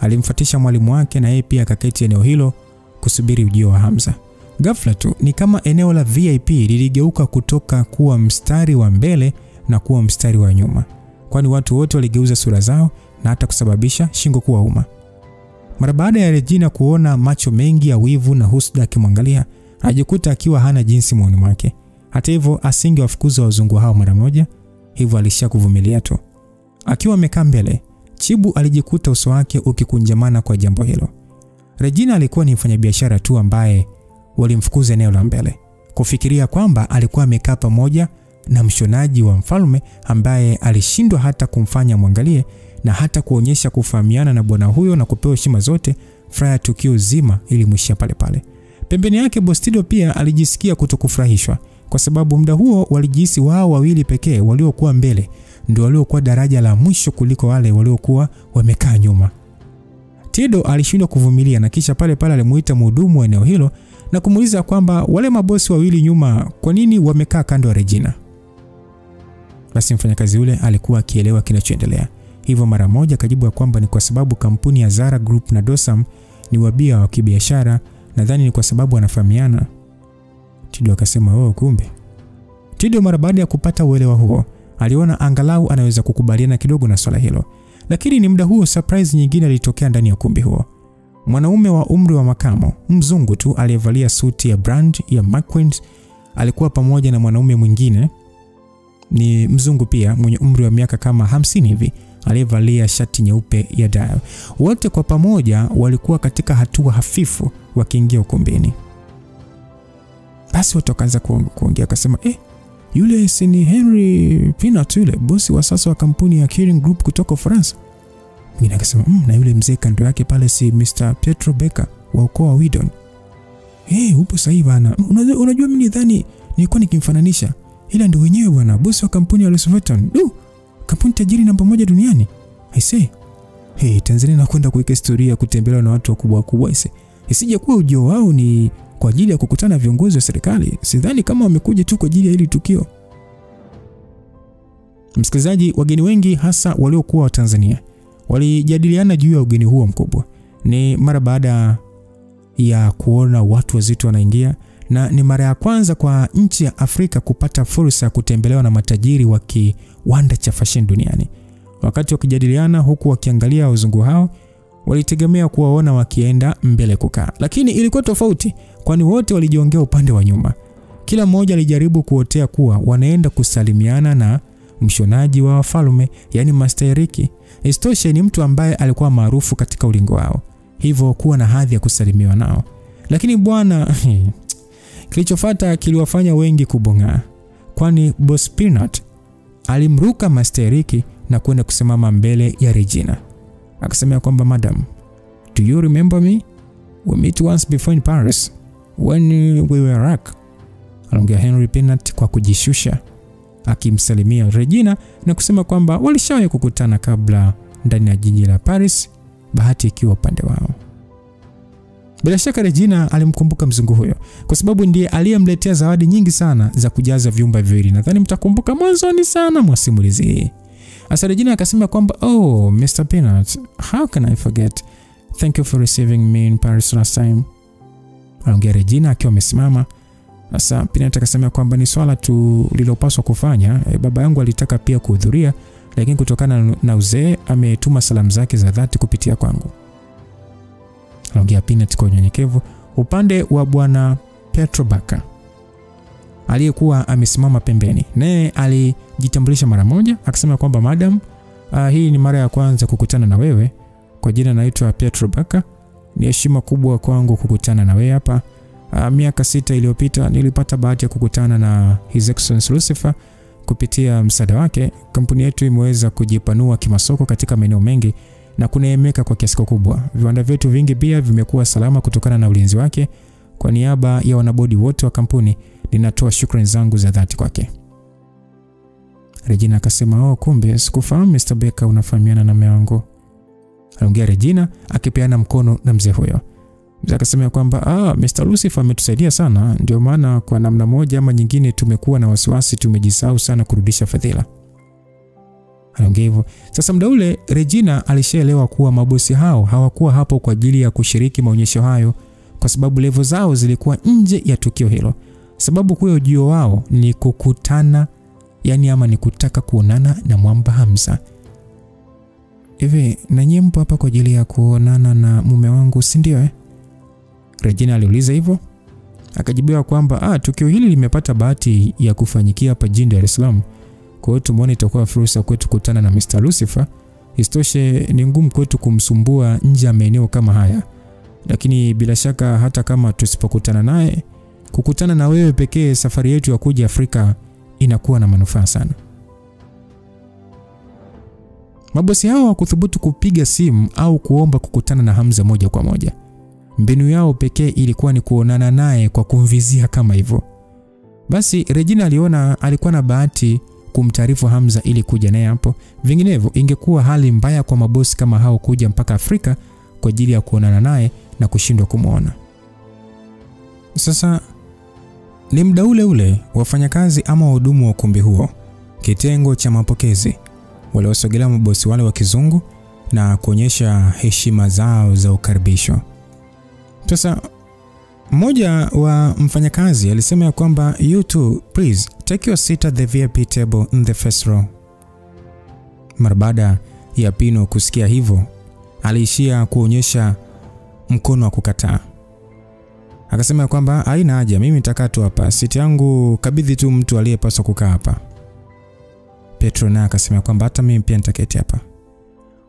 Alimfuatisha mwalimu wake na yeye pia akaketi eneo hilo kusubiri ujio wa Hamza. Ghafla tu ni kama eneo la VIP liligeuka kutoka kuwa mstari wa mbele na kuwa mstari wa nyuma, kwani watu wote waligeuza sura zao na hata kusababisha shingo kuwauma. Mara baada ya Regina kuona macho mengi ya wivu na husda akimwangalia, ajikuta akiwa hana jinsi moyoni mwake. Hata hivyo asingewafukuza wazungu hao mara moja, hivyo alishakuvumilia tu. Akiwa amekaa mbele, Chibu alijikuta uso wake ukikunjamana kwa jambo hilo. Regina alikuwa ni mfanyabiashara tu ambaye walimfukuza eneo la mbele, kufikiria kwamba alikuwa amekaa pamoja na mshonaji wa mfalme ambaye alishindwa hata kumfanya mwangalie na hata kuonyesha kufahamiana na bwana huyo na kupewa heshima zote. Furaha tukio zima ilimwishia pale pale. Pembeni yake Bostido pia alijisikia kutokufurahishwa kwa sababu muda huo walijihisi wao wawili pekee waliokuwa mbele ndio waliokuwa daraja la mwisho kuliko wale waliokuwa wamekaa nyuma. Tedo alishindwa kuvumilia na kisha pale pale alimuita mhudumu wa eneo hilo na kumuuliza kwamba wale mabosi wawili nyuma kwa nini wamekaa kando ya Regina. Basi mfanyakazi yule alikuwa akielewa kinachoendelea. Hivyo mara moja akajibu ya kwamba ni kwa sababu kampuni ya Zara Group na Dosam ni wabia wa kibiashara, nadhani ni kwa sababu wanafahamiana. Tido akasema kumbe. Tido mara baada ya kupata uelewa huo, aliona angalau anaweza kukubaliana kidogo na swala hilo. Lakini ni muda huo surprise nyingine ilitokea ndani ya ukumbi huo. Mwanaume wa umri wa makamo, mzungu tu aliyevalia suti ya brand ya McQueen, alikuwa pamoja na mwanaume mwingine ni mzungu pia mwenye umri wa miaka kama 50 hivi, aliyevalia shati nyeupe ya Dial. Wote kwa pamoja walikuwa katika hatua hafifu wakiingia ukumbini. Basi watu wakaanza kuongea, akasema yule si ni Henry Pinot, yule bosi wa sasa wa kampuni ya Kering Group kutoka Ufaransa. Mimi akasema na yule mzee kando yake pale si Mr. Pietro Becker wa ukoo wa Widon. Upo sahihi bana. Unajua mimi nidhani nilikuwa nikimfananisha, ila ndio wenyewe bwana, bosi wa kampuni ya Louis Vuitton. Kampuni tajiri namba 1 duniani. I say. Tanzania nakwenda kuweka historia kutembelewa na watu wakubwa wakubwa. Isije kuwa ujio wao ni kwa ajili ya kukutana viongozi wa serikali. Sidhani kama wamekuja tu kwa ajili ya hili tukio. Msikilizaji, wageni wengi hasa waliokuwa wa Tanzania walijadiliana juu ya ugeni huo mkubwa. Ni mara baada ya kuona watu wazito wanaingia, na ni mara ya kwanza kwa nchi ya Afrika kupata fursa ya kutembelewa na matajiri wa kiwanda cha fashion duniani. Wakati wakijadiliana huku wakiangalia wazungu hao, walitegemea kuwaona wakienda mbele kukaa. Lakini ilikuwa tofauti, kwani wote walijiongea upande wa nyuma. Kila mmoja alijaribu kuotea kuwa wanaenda kusalimiana na mshonaji wa wafalme, yani Master Eriki. Istoshe ni mtu ambaye alikuwa maarufu katika ulingo wao, hivyo kuwa na hadhi ya kusalimiwa nao. Lakini bwana kilichofuata kiliwafanya wengi kubonga, kwani Boss Pinot alimruka Master Eriki na kwenda kusimama mbele ya Regina. Akasema kwamba madam, do you remember me? We met once before in Paris when we were rack. Aliongea Henry Pinot kwa kujishusha, akimsalimia Regina na kusema kwamba walishawahi kukutana kabla ndani ya jiji la Paris, bahati ikiwa upande wao. Bila shaka Regina alimkumbuka mzungu huyo kwa sababu ndiye aliyemletea zawadi nyingi sana za kujaza vyumba viwili. Nadhani mtakumbuka mwanzoni sana mwa simulizi hii. Asa Regina akasema kwamba Mr. Pinot, how can I forget? Thank you for receiving me in Paris last time. Aliongea Regina akiwa amesimama. Asa Pinot akasema kwamba ni swala tu lililopaswa kufanya. Baba yangu alitaka pia kuhudhuria, lakini kutokana na uzee ametuma salamu zake za dhati kupitia kwangu. Aliongea Pinot kwa unyenyekevu. Upande wa bwana Pietro Becker aliyekuwa amesimama pembeni, naye alijitambulisha mara moja, akasema kwamba madam, hii ni mara ya kwanza kukutana na wewe. Kwa jina naitwa Pietro Becker. Ni heshima kubwa kwangu kukutana na wewe hapa. Miaka 6 iliyopita nilipata bahati ya kukutana na His Excellency Lucifer. Kupitia msaada wake, kampuni yetu imeweza kujipanua kimasoko katika maeneo mengi na kuneemeka kwa kiasi kikubwa. Viwanda vyetu vingi pia vimekuwa salama kutokana na ulinzi wake. Kwa niaba ya wanabodi wote wa kampuni, ninatoa shukrani zangu za dhati kwake. Regina akasema, kumbe sikufahamu Mr. Becker unafahamiana na mume wangu. Aliongea Regina akipeana mkono na mzee huyo. Mzee akasema kwamba Mr. Lucifer ametusaidia sana, ndio maana kwa namna moja ama nyingine tumekuwa na wasiwasi, tumejisahau sana kurudisha fadhila. Aliongea hivyo. Sasa muda ule Regina alishaelewa kuwa mabosi hao hawakuwa hapo kwa ajili ya kushiriki maonyesho hayo, kwa sababu level zao zilikuwa nje ya tukio hilo. Sababu kwa ujio wao ni kukutana, ama ni kutaka kuonana na Mwamba Hamza. Hivi na nyinyi mpo hapa kwa ajili ya kuonana na mume wangu, si ndio? Regina aliuliza hivyo. Akajibiwa kwamba tukio hili limepata bahati ya kufanyikia hapa jijini Dar es Salaam. Kwa hiyo tumeona itakuwa fursa kwetu kukutana na Mr. Lucifer. Istoshe ni ngumu kwetu kumsumbua nje ya maeneo kama haya. Lakini bila shaka hata kama tusipokutana naye, kukutana na wewe pekee safari yetu ya kuja Afrika inakuwa na manufaa sana. Mabosi hao hawakuthubutu kupiga simu au kuomba kukutana na Hamza moja kwa moja. Mbinu yao pekee ilikuwa ni kuonana naye kwa kumvizia kama hivyo. Basi Regina aliona alikuwa na bahati kumtaarifu Hamza ili kuja naye hapo. Vinginevyo ingekuwa hali mbaya kwa mabosi kama hao kuja mpaka Afrika kwa ajili ya kuonana naye na kushindwa kumuona. Sasa ni muda ule ule wafanyakazi ama wahudumu wa ukumbi huo, kitengo cha mapokezi, waliwasogelea mabosi wale wa kizungu na kuonyesha heshima zao za ukaribisho. Sasa mmoja wa mfanyakazi alisema ya kwamba, "You two, please take your seat at the VIP table in the first row." Mara baada ya Pino kusikia hivyo, aliishia kuonyesha mkono wa kukataa. Akasema kwamba haina haja, mimi nitakaa tu hapa, siti yangu kabidhi tu mtu aliyepaswa kukaa hapa. Petro naye akasema kwamba hata mimi pia nitaketi hapa.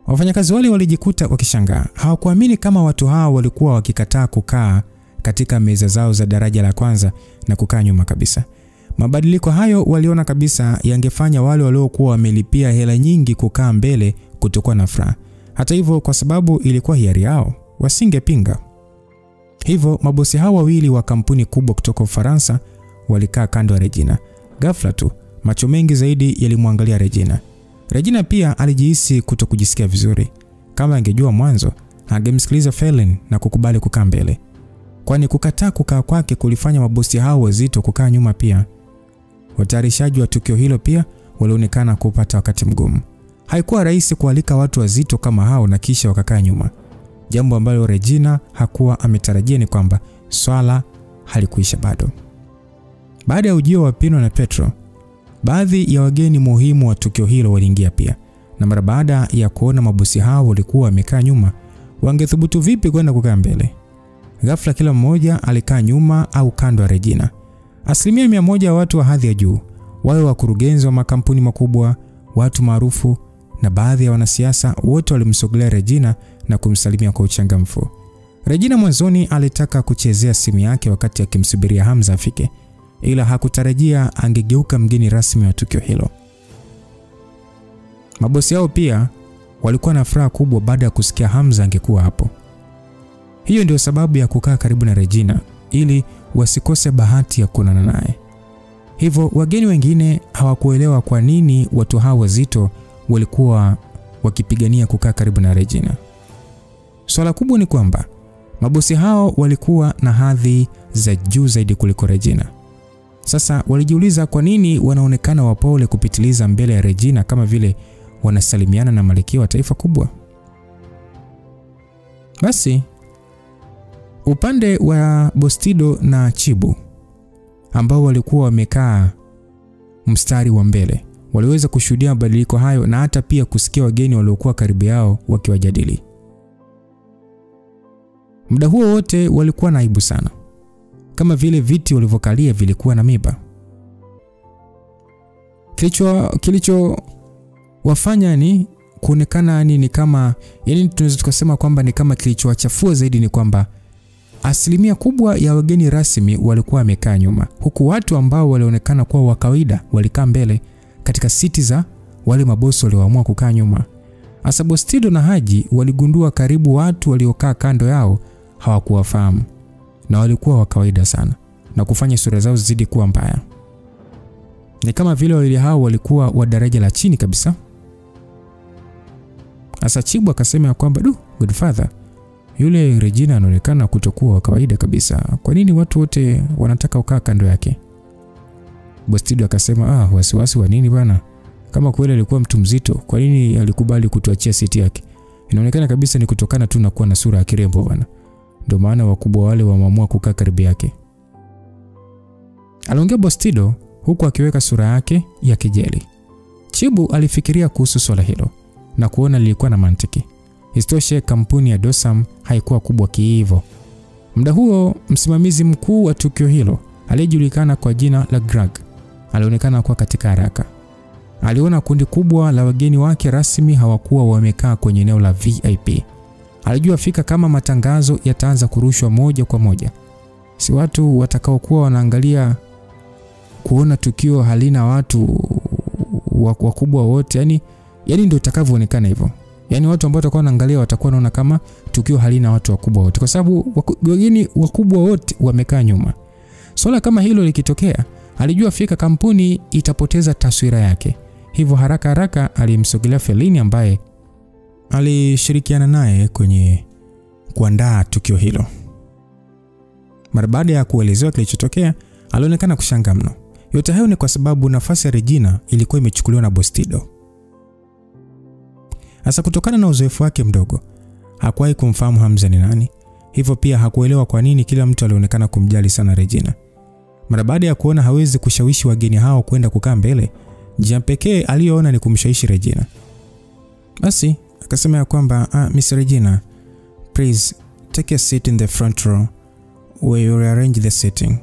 Wafanyakazi wale walijikuta wakishangaa. Hawakuamini kama watu hao walikuwa wakikataa kukaa katika meza zao za daraja la kwanza na kukaa nyuma kabisa. Mabadiliko hayo waliona kabisa yangefanya wale waliokuwa wamelipia hela nyingi kukaa mbele kutokuwa na furaha. Hata hivyo, kwa sababu ilikuwa hiari yao, wasingepinga. Hivyo mabosi hao wawili wa kampuni kubwa kutoka Ufaransa walikaa kando ya Regina. Ghafla tu macho mengi zaidi yalimwangalia Regina. Regina pia alijihisi kutokujisikia vizuri. Kama angejua mwanzo, angemsikiliza Felin na kukubali kukaa mbele. Kwani kukataa kukaa kwake kulifanya mabosi hao wazito kukaa nyuma pia. Watayarishaji wa tukio hilo pia walionekana kupata wakati mgumu. Haikuwa rahisi kualika watu wazito kama hao na kisha wakakaa nyuma. Jambo ambalo Regina hakuwa ametarajia ni kwamba swala halikuisha bado. Baada ya ujio wa Pino na Petro, baadhi ya wageni muhimu wa tukio hilo waliingia pia. Na mara baada ya kuona mabosi hao walikuwa wamekaa nyuma, wangethubutu vipi kwenda kukaa mbele? Ghafla kila mmoja alikaa nyuma au kando ya Regina. 100% ya watu wa hadhi ya juu, wawe wakurugenzi wa makampuni makubwa, watu maarufu na baadhi ya wanasiasa, wote walimsogelea Regina na kumsalimia kwa uchangamfu. Regina mwanzoni alitaka kuchezea simu yake wakati akimsubiria Hamza afike, ila hakutarajia angegeuka mgeni rasmi wa tukio hilo. Mabosi hao pia walikuwa na furaha kubwa baada ya kusikia Hamza angekuwa hapo. Hiyo ndio sababu ya kukaa karibu na Regina, ili wasikose bahati ya kuonana naye. Hivyo wageni wengine hawakuelewa kwa nini watu hao wazito walikuwa wakipigania kukaa karibu na Regina. Swala kubwa ni kwamba mabosi hao walikuwa na hadhi za juu zaidi kuliko Regina. Sasa walijiuliza kwa nini wanaonekana wapole kupitiliza mbele ya Regina, kama vile wanasalimiana na malkia wa taifa kubwa. Basi upande wa Bostido na Chibu, ambao walikuwa wamekaa mstari wa mbele, waliweza kushuhudia mabadiliko hayo na hata pia kusikia wageni waliokuwa karibu yao wakiwajadili. Muda huo wote walikuwa na aibu sana, kama vile viti walivyokalia vilikuwa na miba. Kilicho wafanya ni kuonekana ni kama, yani tunaweza tukasema kwamba ni kama kilichowachafua zaidi ni kwamba asilimia kubwa ya wageni rasmi walikuwa wamekaa nyuma, huku watu ambao walionekana kuwa wa kawaida walikaa mbele katika siti za wale mabosi walioamua kukaa nyuma. Asa Bostido na Haji waligundua karibu watu waliokaa kando yao hawakuwafahamu na walikuwa wa kawaida sana, na kufanya sura zao zizidi kuwa mbaya. Ni kama vile wale hao walikuwa wa daraja la chini kabisa. Asa Chibu akasema kwamba, Godfather, yule Regina anaonekana kutokuwa wa kawaida kabisa. Kwa nini watu wote wanataka ukaa kando yake? Bostido akasema, wasiwasi wa nini bwana? Kama kweli alikuwa mtu mzito, kwa nini alikubali kutuachia siti yake? Inaonekana kabisa ni kutokana tu na kuwa na sura ya kirembo bwana. Ndio maana wakubwa wale wameamua kukaa karibu yake. Aliongea Bostido huku akiweka sura yake ya kejeli. Chibu alifikiria kuhusu swala hilo na kuona lilikuwa na mantiki. Isitoshe kampuni ya Dosam haikuwa kubwa kiivo. Muda huo msimamizi mkuu wa tukio hilo aliyejulikana kwa jina la Greg alionekana kuwa katika haraka. Aliona kundi kubwa la wageni wake rasmi hawakuwa wamekaa kwenye eneo la VIP. Alijua fika kama matangazo yataanza kurushwa moja kwa moja, si watu watakaokuwa wanaangalia kuona tukio halina watu wakubwa wote, yani ndio itakavyoonekana hivyo. Yani watu ambao watakuwa wanaangalia watakuwa wanaona kama tukio halina watu wakubwa wote, kwa sababu wageni wakubwa wote wamekaa nyuma. Swala kama hilo likitokea, alijua fika kampuni itapoteza taswira yake. Hivyo haraka alimsogelea Felini ambaye alishirikiana naye kwenye kuandaa tukio hilo. Mara baada ya kuelezewa kilichotokea, alionekana kushangaa mno. Yote hayo ni kwa sababu nafasi ya Regina ilikuwa imechukuliwa na Bostido. Hasa kutokana na uzoefu wake mdogo, hakuwahi kumfahamu Hamza ni nani. Hivyo pia hakuelewa kwa nini kila mtu alionekana kumjali sana Regina. Mara baada ya kuona hawezi kushawishi wageni hao kwenda kukaa mbele, njia pekee aliyoona ni kumshawishi Regina. Basi akasema ya kwamba, Miss Regina, please take a seat in the front row where you arrange the seating.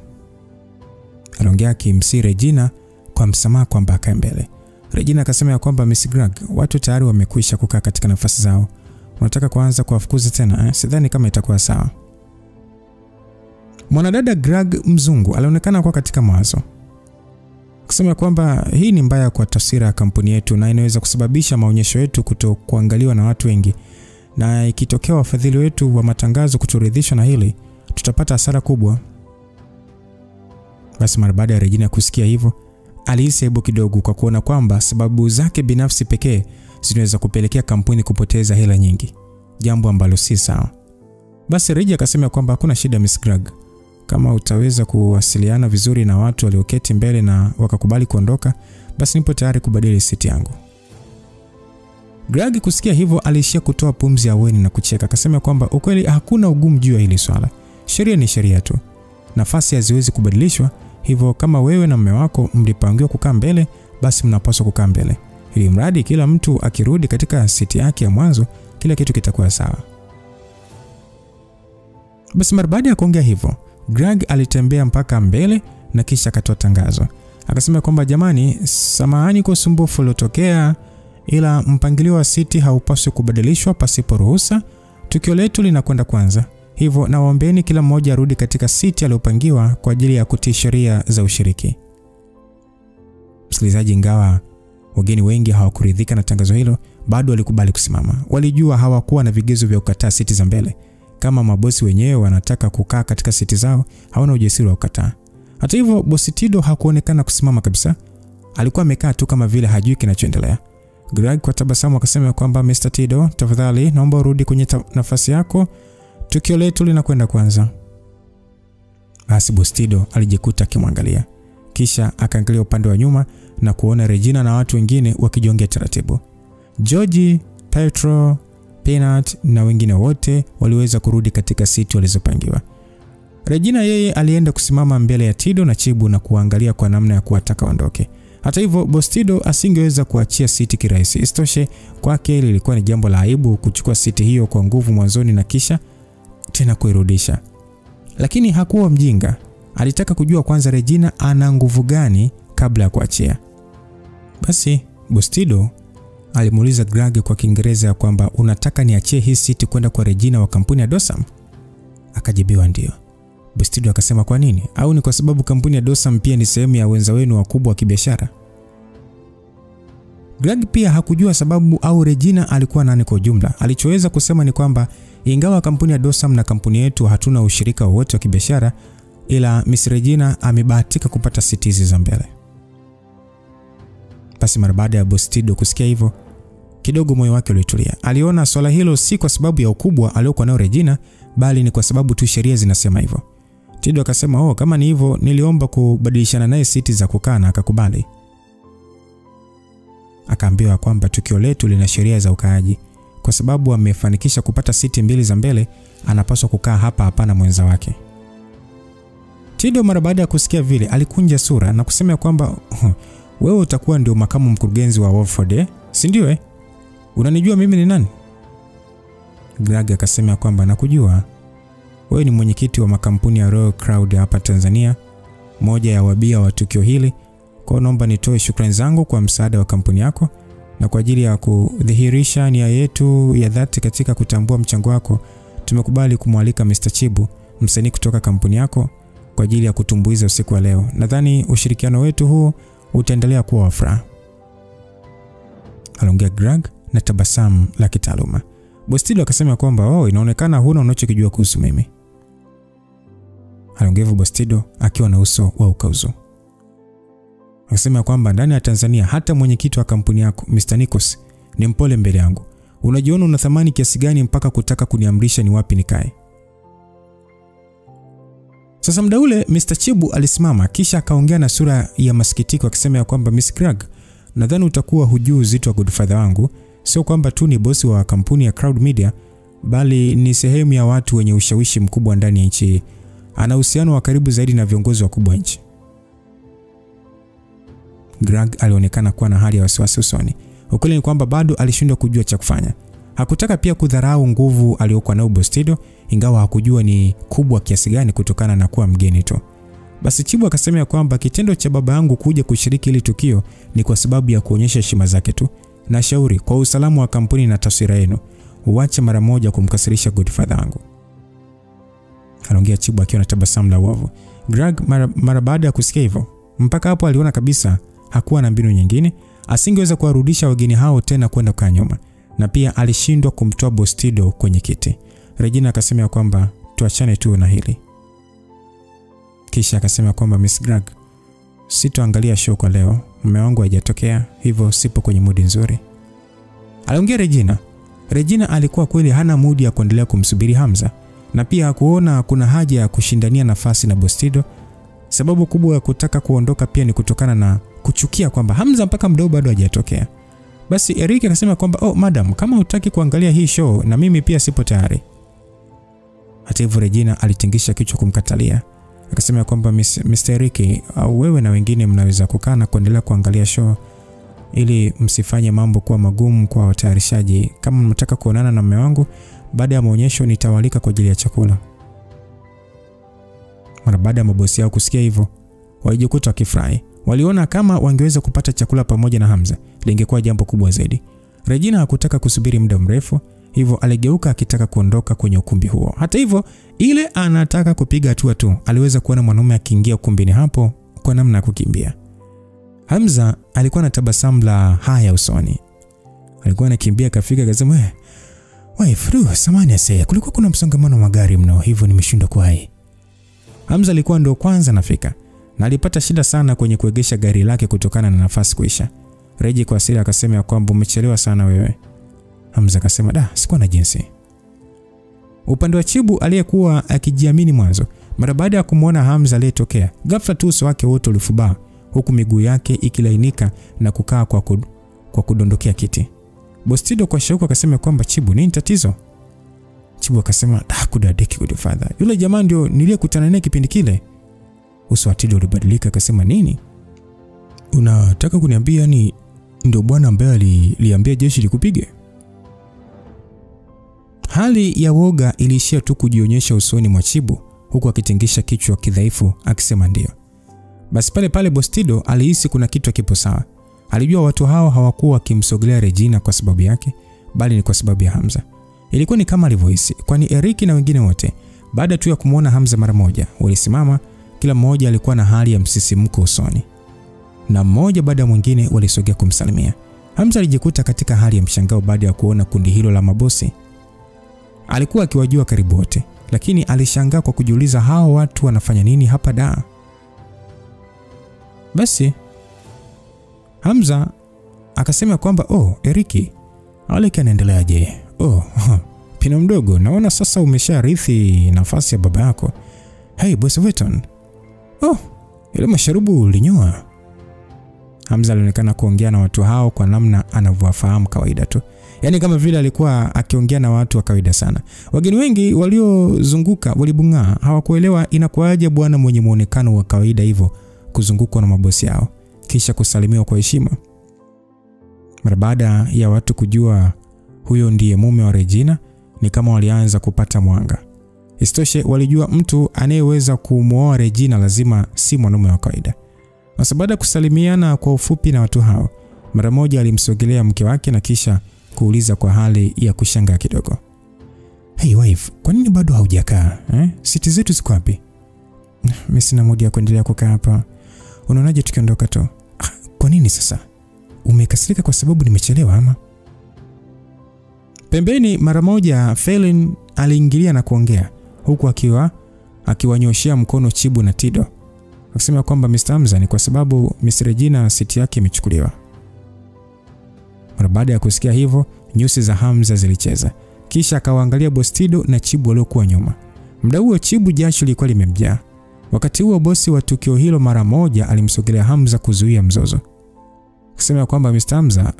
Aliongea kimsi Regina kwa msamaha kwamba akae mbele. Regina akasema ya kwamba, Miss Greg, watu tayari wamekwisha kukaa katika nafasi zao. Unataka kuanza kuwafukuza tena? Sidhani kama itakuwa sawa. Mwanadada Greg mzungu alionekana kuwa katika mawazo. Akasema kwamba hii ni mbaya kwa taswira ya kampuni yetu na inaweza kusababisha maonyesho yetu kutokuangaliwa na watu wengi. Na ikitokea wafadhili wetu wa matangazo kutoridhishwa na hili, tutapata hasara kubwa. Basi mara baada ya Regina kusikia hivyo, alihisi aibu kidogo kwa kuona kwamba sababu zake binafsi pekee zinaweza kupelekea kampuni kupoteza hela nyingi, jambo ambalo si sawa. Basi Regina akasema kwamba hakuna shida Miss Greg, kama utaweza kuwasiliana vizuri na watu walioketi mbele na wakakubali kuondoka, basi nipo tayari kubadili siti yangu. Greg kusikia hivyo aliishia kutoa pumzi ya weni na kucheka. Akasema kwamba ukweli hakuna ugumu juu ya hili swala. Sheria ni sheria tu. Nafasi haziwezi kubadilishwa, hivyo kama wewe na mume wako mlipangiwa kukaa mbele, basi mnapaswa kukaa mbele. Ili mradi kila mtu akirudi katika siti yake ya mwanzo, kila kitu kitakuwa sawa. Basi mara baada ya kuongea hivyo, Greg alitembea mpaka mbele na kisha akatoa tangazo. Akasema kwamba jamani, samahani kwa usumbufu uliotokea, ila mpangilio wa siti haupaswi kubadilishwa pasipo ruhusa. Tukio letu linakwenda kwanza. Hivyo nawaombeeni kila mmoja arudi katika siti aliyopangiwa kwa ajili ya kutii sheria za ushiriki. Msikilizaji, ingawa wageni wengi hawakuridhika na tangazo hilo, bado walikubali kusimama. Walijua hawakuwa na vigezo vya kukataa siti za mbele. Kama mabosi wenyewe wanataka kukaa katika siti zao, hawana ujasiri wa kukataa. Hata hivyo, bosi Tido hakuonekana kusimama kabisa. Alikuwa amekaa tu kama vile hajui kinachoendelea. Greg kwa tabasamu akasema kwamba, Mr. Tido, tafadhali naomba urudi kwenye nafasi yako. Tukio letu linakwenda kwanza. Basi bosi Tido alijikuta akimwangalia. Kisha akaangalia upande wa nyuma na kuona Regina na watu wengine wakijiongea taratibu. George, Petro, Peanut na wengine wote waliweza kurudi katika siti walizopangiwa. Regina yeye alienda kusimama mbele ya Tido na Chibu na kuangalia kwa namna ya kuwataka waondoke. Hata hivyo, bosi Tido asingeweza kuachia siti kirahisi. Isitoshe, kwake lilikuwa ni jambo la aibu kuchukua siti hiyo kwa nguvu mwanzoni na kisha tena kuirudisha. Lakini hakuwa mjinga. Alitaka kujua kwanza Regina ana nguvu gani kabla ya kuachia. Basi bosi Tido alimuuliza Greg kwa Kiingereza kwamba, unataka niachie hii siti kwenda kwa Regina wa kampuni ya Dosam? Akajibiwa ndio. Bosi Tido akasema kwa nini? Au ni kwa sababu kampuni ya Dosam pia ni sehemu ya wenza wenu wakubwa wa kibiashara? Greg pia hakujua sababu au Regina alikuwa nani kwa ujumla. Alichoweza kusema ni kwamba ingawa kampuni ya Dosam na kampuni yetu hatuna ushirika wowote wa kibiashara, ila Miss Regina amebahatika kupata siti hizi za mbele. Basi mara baada ya bosi Tido kusikia hivyo, kidogo moyo wake ulitulia. Aliona swala hilo si kwa sababu ya ukubwa aliokuwa nao Regina, bali ni kwa sababu tu sheria zinasema hivyo. Tido akasema, kama ni hivyo niliomba kubadilishana naye siti za kukaa na akakubali. Akaambiwa kwamba tukio letu lina sheria za ukaaji. Kwa sababu amefanikisha kupata siti mbili za mbele, anapaswa kukaa hapa na mwenza wake. Tido mara baada ya kusikia vile alikunja sura na kusema kwamba, wewe utakuwa ndio makamu mkurugenzi wa Wolford, si ndio? Unanijua mimi ni nani? Greg akasema kwamba nakujua. Wewe ni mwenyekiti wa makampuni ya Royal Crowd hapa Tanzania, moja ya wabia wa tukio hili. Kwa naomba nitoe shukrani zangu kwa msaada wa kampuni yako na kwa ajili ya kudhihirisha nia yetu ya dhati katika kutambua mchango wako, tumekubali kumwalika Mr. Chibu, msanii kutoka kampuni yako, kwa ajili ya kutumbuiza usiku wa leo. Nadhani ushirikiano wetu huu utaendelea kuwa wa furaha. Aliongea Greg na tabasamu la kitaaluma. Bosi Tido akasema kwamba, inaonekana huna unachokijua kuhusu mimi. Aliongea bosi Tido akiwa na uso wa ukauzu. Akasema kwamba ndani ya Tanzania hata mwenyekiti wa kampuni yako Mr. Nikos ni mpole mbele yangu. Unajiona una thamani kiasi gani mpaka kutaka kuniamrisha ni wapi nikae? Sasa muda ule Mr. Chibu alisimama kisha akaongea na sura ya masikitiko akisema kwamba, Miss Greg, nadhani utakuwa hujui uzito wa godfather wangu. Sio kwamba tu ni bosi wa kampuni ya Cloud Media, bali ni sehemu ya watu wenye ushawishi mkubwa ndani ya nchi. Ana uhusiano wa karibu zaidi na viongozi wakubwa nchi. Greg alionekana kuwa na hali ya wasiwasi usoni. Ukweli ni kwamba bado alishindwa kujua cha kufanya. Hakutaka pia kudharau nguvu aliyokuwa nayo Bostido, ingawa hakujua ni kubwa kiasi gani kutokana na kuwa mgeni tu. Basi Chibu akasema kwamba kitendo cha baba yangu kuja kushiriki ile tukio ni kwa sababu ya kuonyesha heshima zake tu. Na shauri kwa usalama wa kampuni na taswira yenu, uache mara moja kumkasirisha Godfather wangu. Aliongea Chibu akiwa na tabasamu la uovu. Greg mara baada ya kusikia hivyo, mpaka hapo aliona kabisa hakuwa na mbinu nyingine, asingeweza kuwarudisha wageni hao tena kwenda kwa nyuma, na pia alishindwa kumtoa Bostido kwenye kiti. Regina akasema kwamba tuachane tu na hili. Kisha akasema kwamba Miss Greg, sitoangalia show kwa leo. Mume wangu hajatokea, hivyo sipo kwenye mood nzuri. Aliongea Regina. Regina alikuwa kweli hana mood ya kuendelea kumsubiri Hamza, na pia kuona kuna haja ya kushindania nafasi na Bostido. Sababu kubwa ya kutaka kuondoka pia ni kutokana na kuchukia kwamba Hamza mpaka mdau bado hajatokea. Basi Eric akasema kwamba madam, kama hutaki kuangalia hii show na mimi pia sipo tayari. Hata hivyo Regina alitingisha kichwa kumkatalia. Akasema kwamba Mr. Eric, au wewe na wengine mnaweza kukaa na kuendelea kuangalia show ili msifanye mambo kuwa magumu kwa watayarishaji. Kama mnataka kuonana na mume wangu baada ya maonyesho, nitawalika kwa ajili ya chakula. Mara baada ya mabosi yao kusikia hivyo, walijikuta wakifurahi. Waliona kama wangeweza kupata chakula pamoja na Hamza, lingekuwa jambo kubwa zaidi. Regina hakutaka kusubiri muda mrefu, hivyo aligeuka akitaka kuondoka kwenye ukumbi huo. Hata hivyo, ile anataka kupiga hatua tu, aliweza kuona mwanaume akiingia ukumbini hapo kwa namna ya kukimbia. Hamza alikuwa na tabasamu la haya usoni. Alikuwa anakimbia kafika akasema, "Wife, samahani ase, kulikuwa kuna msongamano wa magari mno, hivyo nimeshindwa kuwahi." Hamza alikuwa ndo kwanza nafika, na alipata shida sana kwenye kuegesha gari lake kutokana na nafasi kuisha. Reji kwa hasira akasema kwamba umechelewa sana wewe. Hamza akasema, sikuwa na jinsi. Upande wa Chibu aliyekuwa akijiamini mwanzo, mara baada ya kumuona Hamza aliyetokea, ghafla tu uso wake wote ulifubaa, huku miguu yake ikilainika na kukaa kwa kudondokea kiti. Bostido kwa shauku akasema kwamba Chibu, nini tatizo? Chibu akasema, kudadeki Godfather. Yule jamaa ndio niliyekutana naye kipindi kile. Uso wa Tido ulibadilika akasema, nini? Unataka kuniambia ni ndio bwana ambaye aliambia jeshi likupige? Hali ya woga iliishia tu kujionyesha usoni mwa Chibu, huku akitingisha kichwa kidhaifu akisema ndio. Basi pale pale Bostido alihisi kuna kitu kipo sawa. Alijua watu hao hawakuwa wakimsogelea Regina kwa sababu yake, bali ni kwa sababu ya Hamza. Ilikuwa ni kama alivyohisi, kwani Eric na wengine wote baada tu ya kumuona Hamza mara moja walisimama. Kila mmoja alikuwa na hali ya msisimko usoni, na mmoja baada ya mwingine walisogea kumsalimia. Hamza alijikuta katika hali ya mshangao baada ya kuona kundi hilo la mabosi. Alikuwa akiwajua karibu wote, lakini alishangaa kwa kujiuliza hao watu wanafanya nini hapa da. Basi Hamza akasema kwamba Eriki, Alec anaendeleaje? Pina mdogo, naona sasa umesharithi nafasi ya baba yako. Hey boss Wetton. Ile masharubu ulinyoa. Hamza alionekana kuongea na watu hao kwa namna anavyofahamu kawaida tu. Yaani kama vile alikuwa akiongea na watu wa kawaida sana. Wageni wengi waliozunguka walibungaa, hawakuelewa inakuaje bwana mwenye muonekano wa kawaida hivyo kuzungukwa na mabosi yao kisha kusalimiwa kwa heshima. Mara baada ya watu kujua huyo ndiye mume wa Regina, ni kama walianza kupata mwanga. Isitoshe walijua mtu anayeweza kumuoa Regina lazima si mwanaume wa kawaida. Basi baada kusalimiana kwa ufupi na watu hao, mara moja alimsogelea mke wake na kisha kuuliza kwa hali ya kushangaa kidogo, "Hey wife, kwa nini bado haujakaa? Siti zetu ziko wapi?" "Mimi sina mood ya kuendelea kukaa hapa. Unaonaje tukiondoka tu?" "Kwa nini sasa? Umekasirika kwa sababu nimechelewa ama?" Pembeni mara moja Felin aliingilia na kuongea, huku akiwanyoshia mkono Chibu na Tido. Akasema kwamba Mr. Hamza ni kwa sababu Miss Regina siti yake imechukuliwa. Mara baada ya kusikia hivyo, nyusi za Hamza zilicheza. Kisha akawaangalia Bostido na Chibu waliokuwa nyuma. Muda huo Chibu jasho lilikuwa limemjaa. Wakati huo bosi wa tukio hilo mara moja alimsogelea Hamza kuzuia mzozo. Akasema kwamba Mr. Hamza,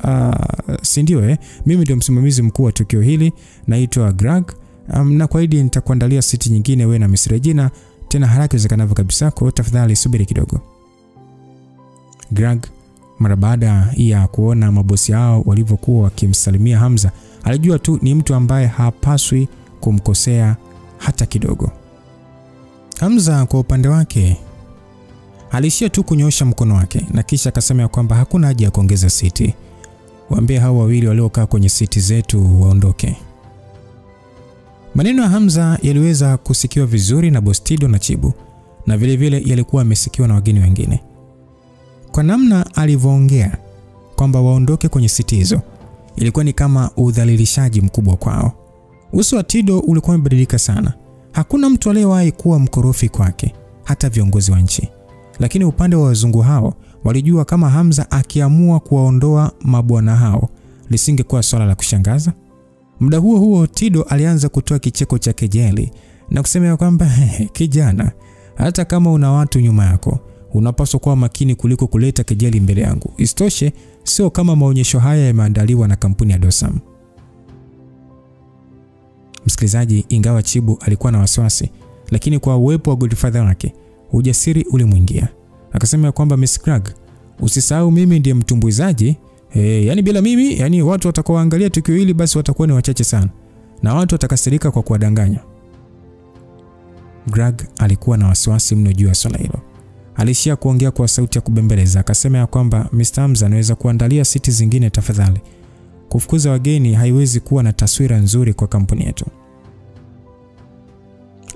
si ndio mimi ndio msimamizi mkuu wa tukio hili, naitwa Greg. Na kwaidi nitakuandalia siti nyingine wewe na Miss Regina tena haraka iwezekanavyo kabisa, kwa tafadhali subiri kidogo. Greg mara baada ya kuona mabosi hao walivyokuwa wakimsalimia Hamza, alijua tu ni mtu ambaye hapaswi kumkosea hata kidogo. Hamza kwa upande wake alishia tu kunyoosha mkono wake na kisha akasema kwamba hakuna haja ya kuongeza siti. Waambie hao wawili waliokaa kwenye siti zetu waondoke. Maneno ya Hamza yaliweza kusikiwa vizuri na Boss Tido na Chibu, na vile vile yalikuwa yamesikiwa na wageni wengine. Kwa namna alivyoongea kwamba waondoke kwenye siti hizo, ilikuwa ni kama udhalilishaji mkubwa kwao. Uso wa Tido ulikuwa umebadilika sana. Hakuna mtu aliyewahi kuwa mkorofi kwake, hata viongozi wa nchi. Lakini upande wa wazungu hao walijua kama Hamza akiamua kuwaondoa mabwana hao lisingekuwa swala la kushangaza. Muda huo huo Tido alianza kutoa kicheko cha kejeli na kusema kwamba kijana, hata kama una watu nyuma yako, unapaswa kuwa makini kuliko kuleta kejeli mbele yangu. Isitoshe, sio kama maonyesho haya yameandaliwa na kampuni ya Dosam. Msikilizaji, ingawa Chibu alikuwa na wasiwasi, lakini kwa uwepo wa Godfather wake, ujasiri ulimwingia. Akasema kwamba Miss Greg, usisahau mimi ndiye mtumbuizaji. Yani bila mimi, yani watu watakaoangalia tukio hili basi watakuwa ni wachache sana, na watu watakasirika kwa kuwadanganya. Greg alikuwa na wasiwasi mno juu ya swala hilo. Alishia kuongea kwa sauti ya kubembeleza, akasema kwamba Mr. Hamza anaweza kuandalia siti zingine tafadhali. Kufukuza wageni haiwezi kuwa na taswira nzuri kwa kampuni yetu.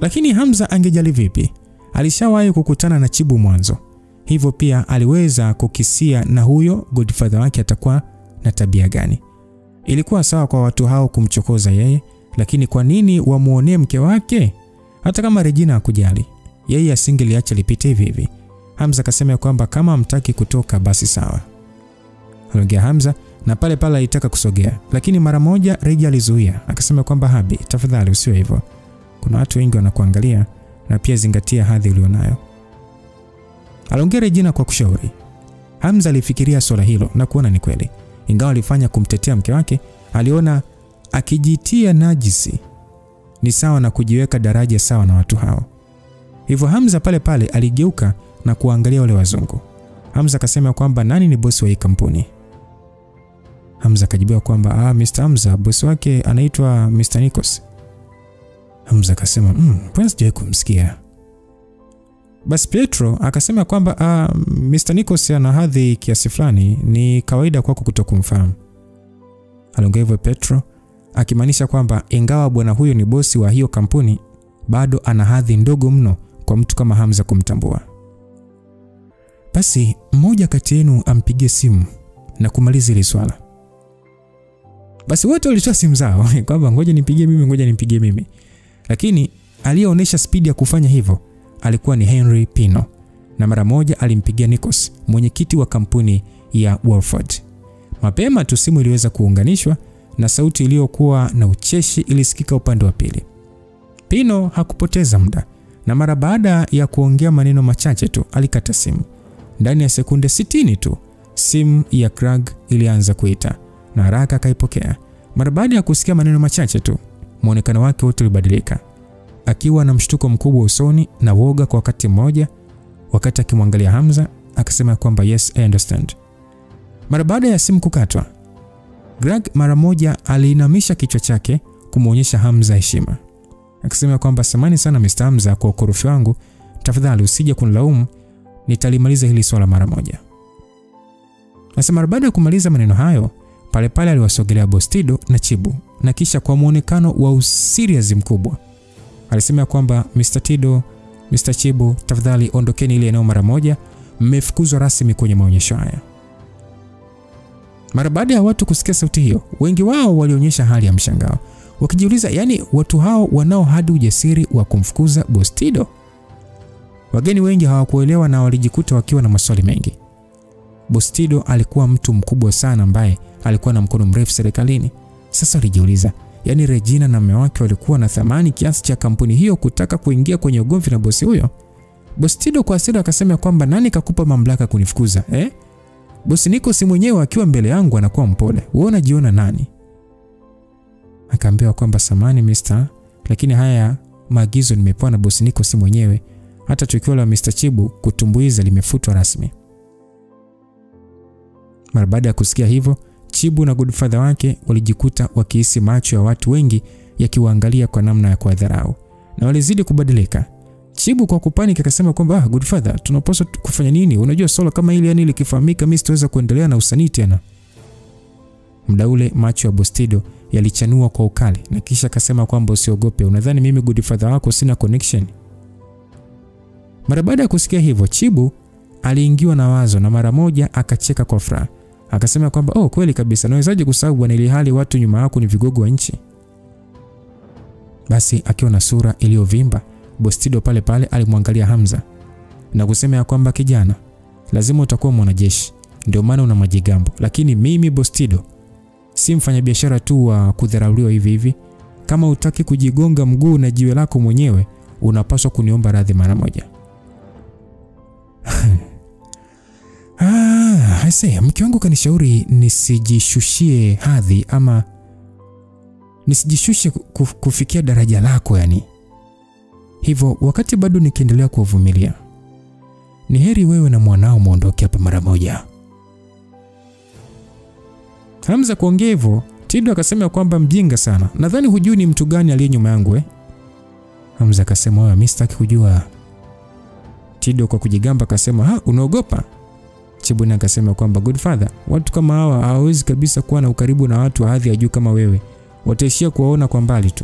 Lakini Hamza angejali vipi? Alishawahi kukutana na Chibu mwanzo. Hivyo pia aliweza kukisia na huyo Godfather wake atakuwa na tabia gani. Ilikuwa sawa kwa watu hao kumchokoza yeye, lakini kwa nini wamuonee mke wake? Hata kama Regina hakujali, yeye asingeliacha lipite hivi hivi. Hamza akasema kwamba kama hamtaki kutoka basi sawa. Aliongea Hamza na pale pale alitaka kusogea, lakini mara moja Regina alizuia. Akasema kwamba Habi, tafadhali usiwe hivyo. Kuna watu wengi wanakuangalia na pia zingatia hadhi ulionayo. Aliongea Regina kwa kushauri. Hamza alifikiria swala hilo na kuona ni kweli. Ingawa alifanya kumtetea mke wake, aliona akijitia najisi ni sawa na kujiweka daraja sawa na watu hao. Hivyo Hamza pale pale aligeuka na kuangalia wale wazungu. Hamza akasema kwamba nani ni bosi wa hii kampuni? Hamza akajibu kwamba Mr. Hamza, bosi wake anaitwa Mr. Nikos. Hamza akasema mbona sijawahi kumsikia? Basi Petro akasema kwamba Mr. Nikos ana hadhi kiasi fulani, ni kawaida kwako kutokumfahamu. Aliongea hivyo Petro akimaanisha kwamba ingawa bwana huyo ni bosi wa hiyo kampuni, bado ana hadhi ndogo mno kwa mtu kama Hamza kumtambua. Basi mmoja kati yenu ampigie simu na kumaliza ile swala. Basi wote walitoa simu zao kwamba ngoja nipigie mimi. Lakini aliyeonyesha speed ya kufanya hivyo alikuwa ni Henry Pino, na mara moja alimpigia Nikos, mwenyekiti wa kampuni ya Wolford. Mapema tu simu iliweza kuunganishwa na sauti iliyokuwa na ucheshi ilisikika upande wa pili. Pino hakupoteza muda, na mara baada ya kuongea maneno machache tu alikata simu. Ndani ya sekunde 60 tu simu ya Greg ilianza kuita na haraka akaipokea. Mara baada ya kusikia maneno machache tu, muonekano wake wote ulibadilika. Akiwa na mshtuko mkubwa usoni na woga kwa wakati mmoja, wakati akimwangalia Hamza, akasema kwamba yes, I understand. Mara baada ya simu kukatwa, Greg mara moja aliinamisha kichwa chake kumuonyesha Hamza heshima. Akasema kwamba samahani sana Mr. Hamza kwa ukorofi wangu, tafadhali usije kunilaumu, nitalimaliza hili swala mara moja. Sasa mara baada ya kumaliza maneno hayo, pale pale aliwasogelea Boss Tido na Chibu, na kisha kwa muonekano wa userious mkubwa alisema kwamba Mr. Tido, Mr. Chibu, tafadhali ondokeni ile eneo mara moja, mmefukuzwa rasmi kwenye maonyesho haya. Mara baada ya watu kusikia sauti hiyo, wengi wao walionyesha hali ya mshangao, wakijiuliza yani watu hao wanao hadi ujasiri wa kumfukuza Boss Tido? Wageni wengi hawakuelewa na walijikuta wakiwa na maswali mengi. Boss Tido alikuwa mtu mkubwa sana ambaye alikuwa na mkono mrefu serikalini. Sasa walijiuliza, yani Regina na mume wake walikuwa na thamani kiasi cha kampuni hiyo kutaka kuingia kwenye ugomvi na bosi huyo? Boss Tido kwa hasira akasema kwamba nani kakupa mamlaka kunifukuza? Bosi Niko si mwenyewe akiwa mbele yangu anakuwa mpole. Wewe unajiona nani? Akaambiwa kwamba samani mister, lakini haya maagizo nimepewa na Bosi Niko si mwenyewe. Hata tukio la Mr. Chibu kutumbuiza limefutwa rasmi. Mara baada ya kusikia hivyo, Chibu na Godfather wake walijikuta wakihisi macho ya watu wengi yakiwaangalia kwa namna ya kuadharau, na walizidi kubadilika. Chibu kwa kupanika akasema kwamba Godfather, tunapaswa kufanya nini? Unajua swala kama hili yani likifahamika mimi sitaweza kuendelea na usanii tena. Muda ule macho ya Bustido yalichanua kwa ukali na kisha akasema kwamba usiogope, unadhani mimi Godfather wako sina connection? Mara baada ya kusikia hivyo, Chibu aliingiwa na wazo na mara moja akacheka kwa furaha. Akasema kwamba kweli kabisa, nawezaje kusahau bwana, ile hali watu nyuma yako ni vigogo wa nchi. Basi akiwa na sura iliyovimba, Bustido pale pale alimwangalia Hamza na kusema kwamba kijana, lazima utakuwa mwanajeshi, ndio maana una majigambo, lakini mimi Bustido si mfanyabiashara tu wa kudharauliwa hivi hivi. Kama utaki kujigonga mguu na jiwe lako mwenyewe, unapaswa kuniomba radhi mara moja. Haise, mke wangu kanishauri nisijishushie hadhi ama nisijishushe kufikia daraja lako yani. Hivyo wakati bado nikiendelea kuvumilia, ni heri wewe na mwanao muondoke hapa mara moja. Hamza kuongea hivyo, Tido akasema kwamba mjinga sana. Nadhani hujui ni mtu gani aliye nyuma yangu Hamza akasema mimi sitaki kujua. Tido kwa kujigamba akasema unaogopa? Chibu na akasema kwamba Godfather, watu kama hawa hawawezi kabisa kuwa na ukaribu na watu wa hadhi ya juu kama wewe. Wataishia kuwaona kwa mbali tu.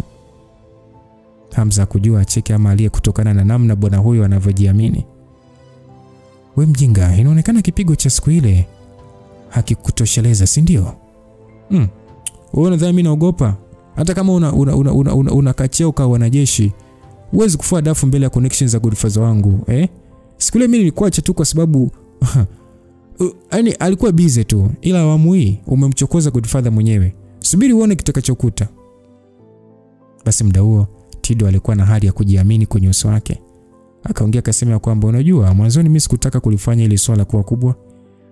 Hamza kujua acheke ama alie kutokana na namna bwana huyo anavyojiamini. We mjinga, inaonekana kipigo cha siku ile hakikutosheleza, si ndio? Wewe unadhani mimi naogopa? Hata kama una kacheo kwa wanajeshi, huwezi kufua dafu mbele ya connections za Godfather wangu, Siku ile mimi nilikuacha tu kwa sababu yani alikuwa busy tu, ila awamu hii umemchokoza Godfather mwenyewe. Subiri uone kitakachokuta. Basi muda huo Tido alikuwa na hali ya kujiamini kwenye uso wake. Akaongea akasema kwamba unajua, mwanzoni mimi sikutaka kulifanya ile swala kuwa kubwa,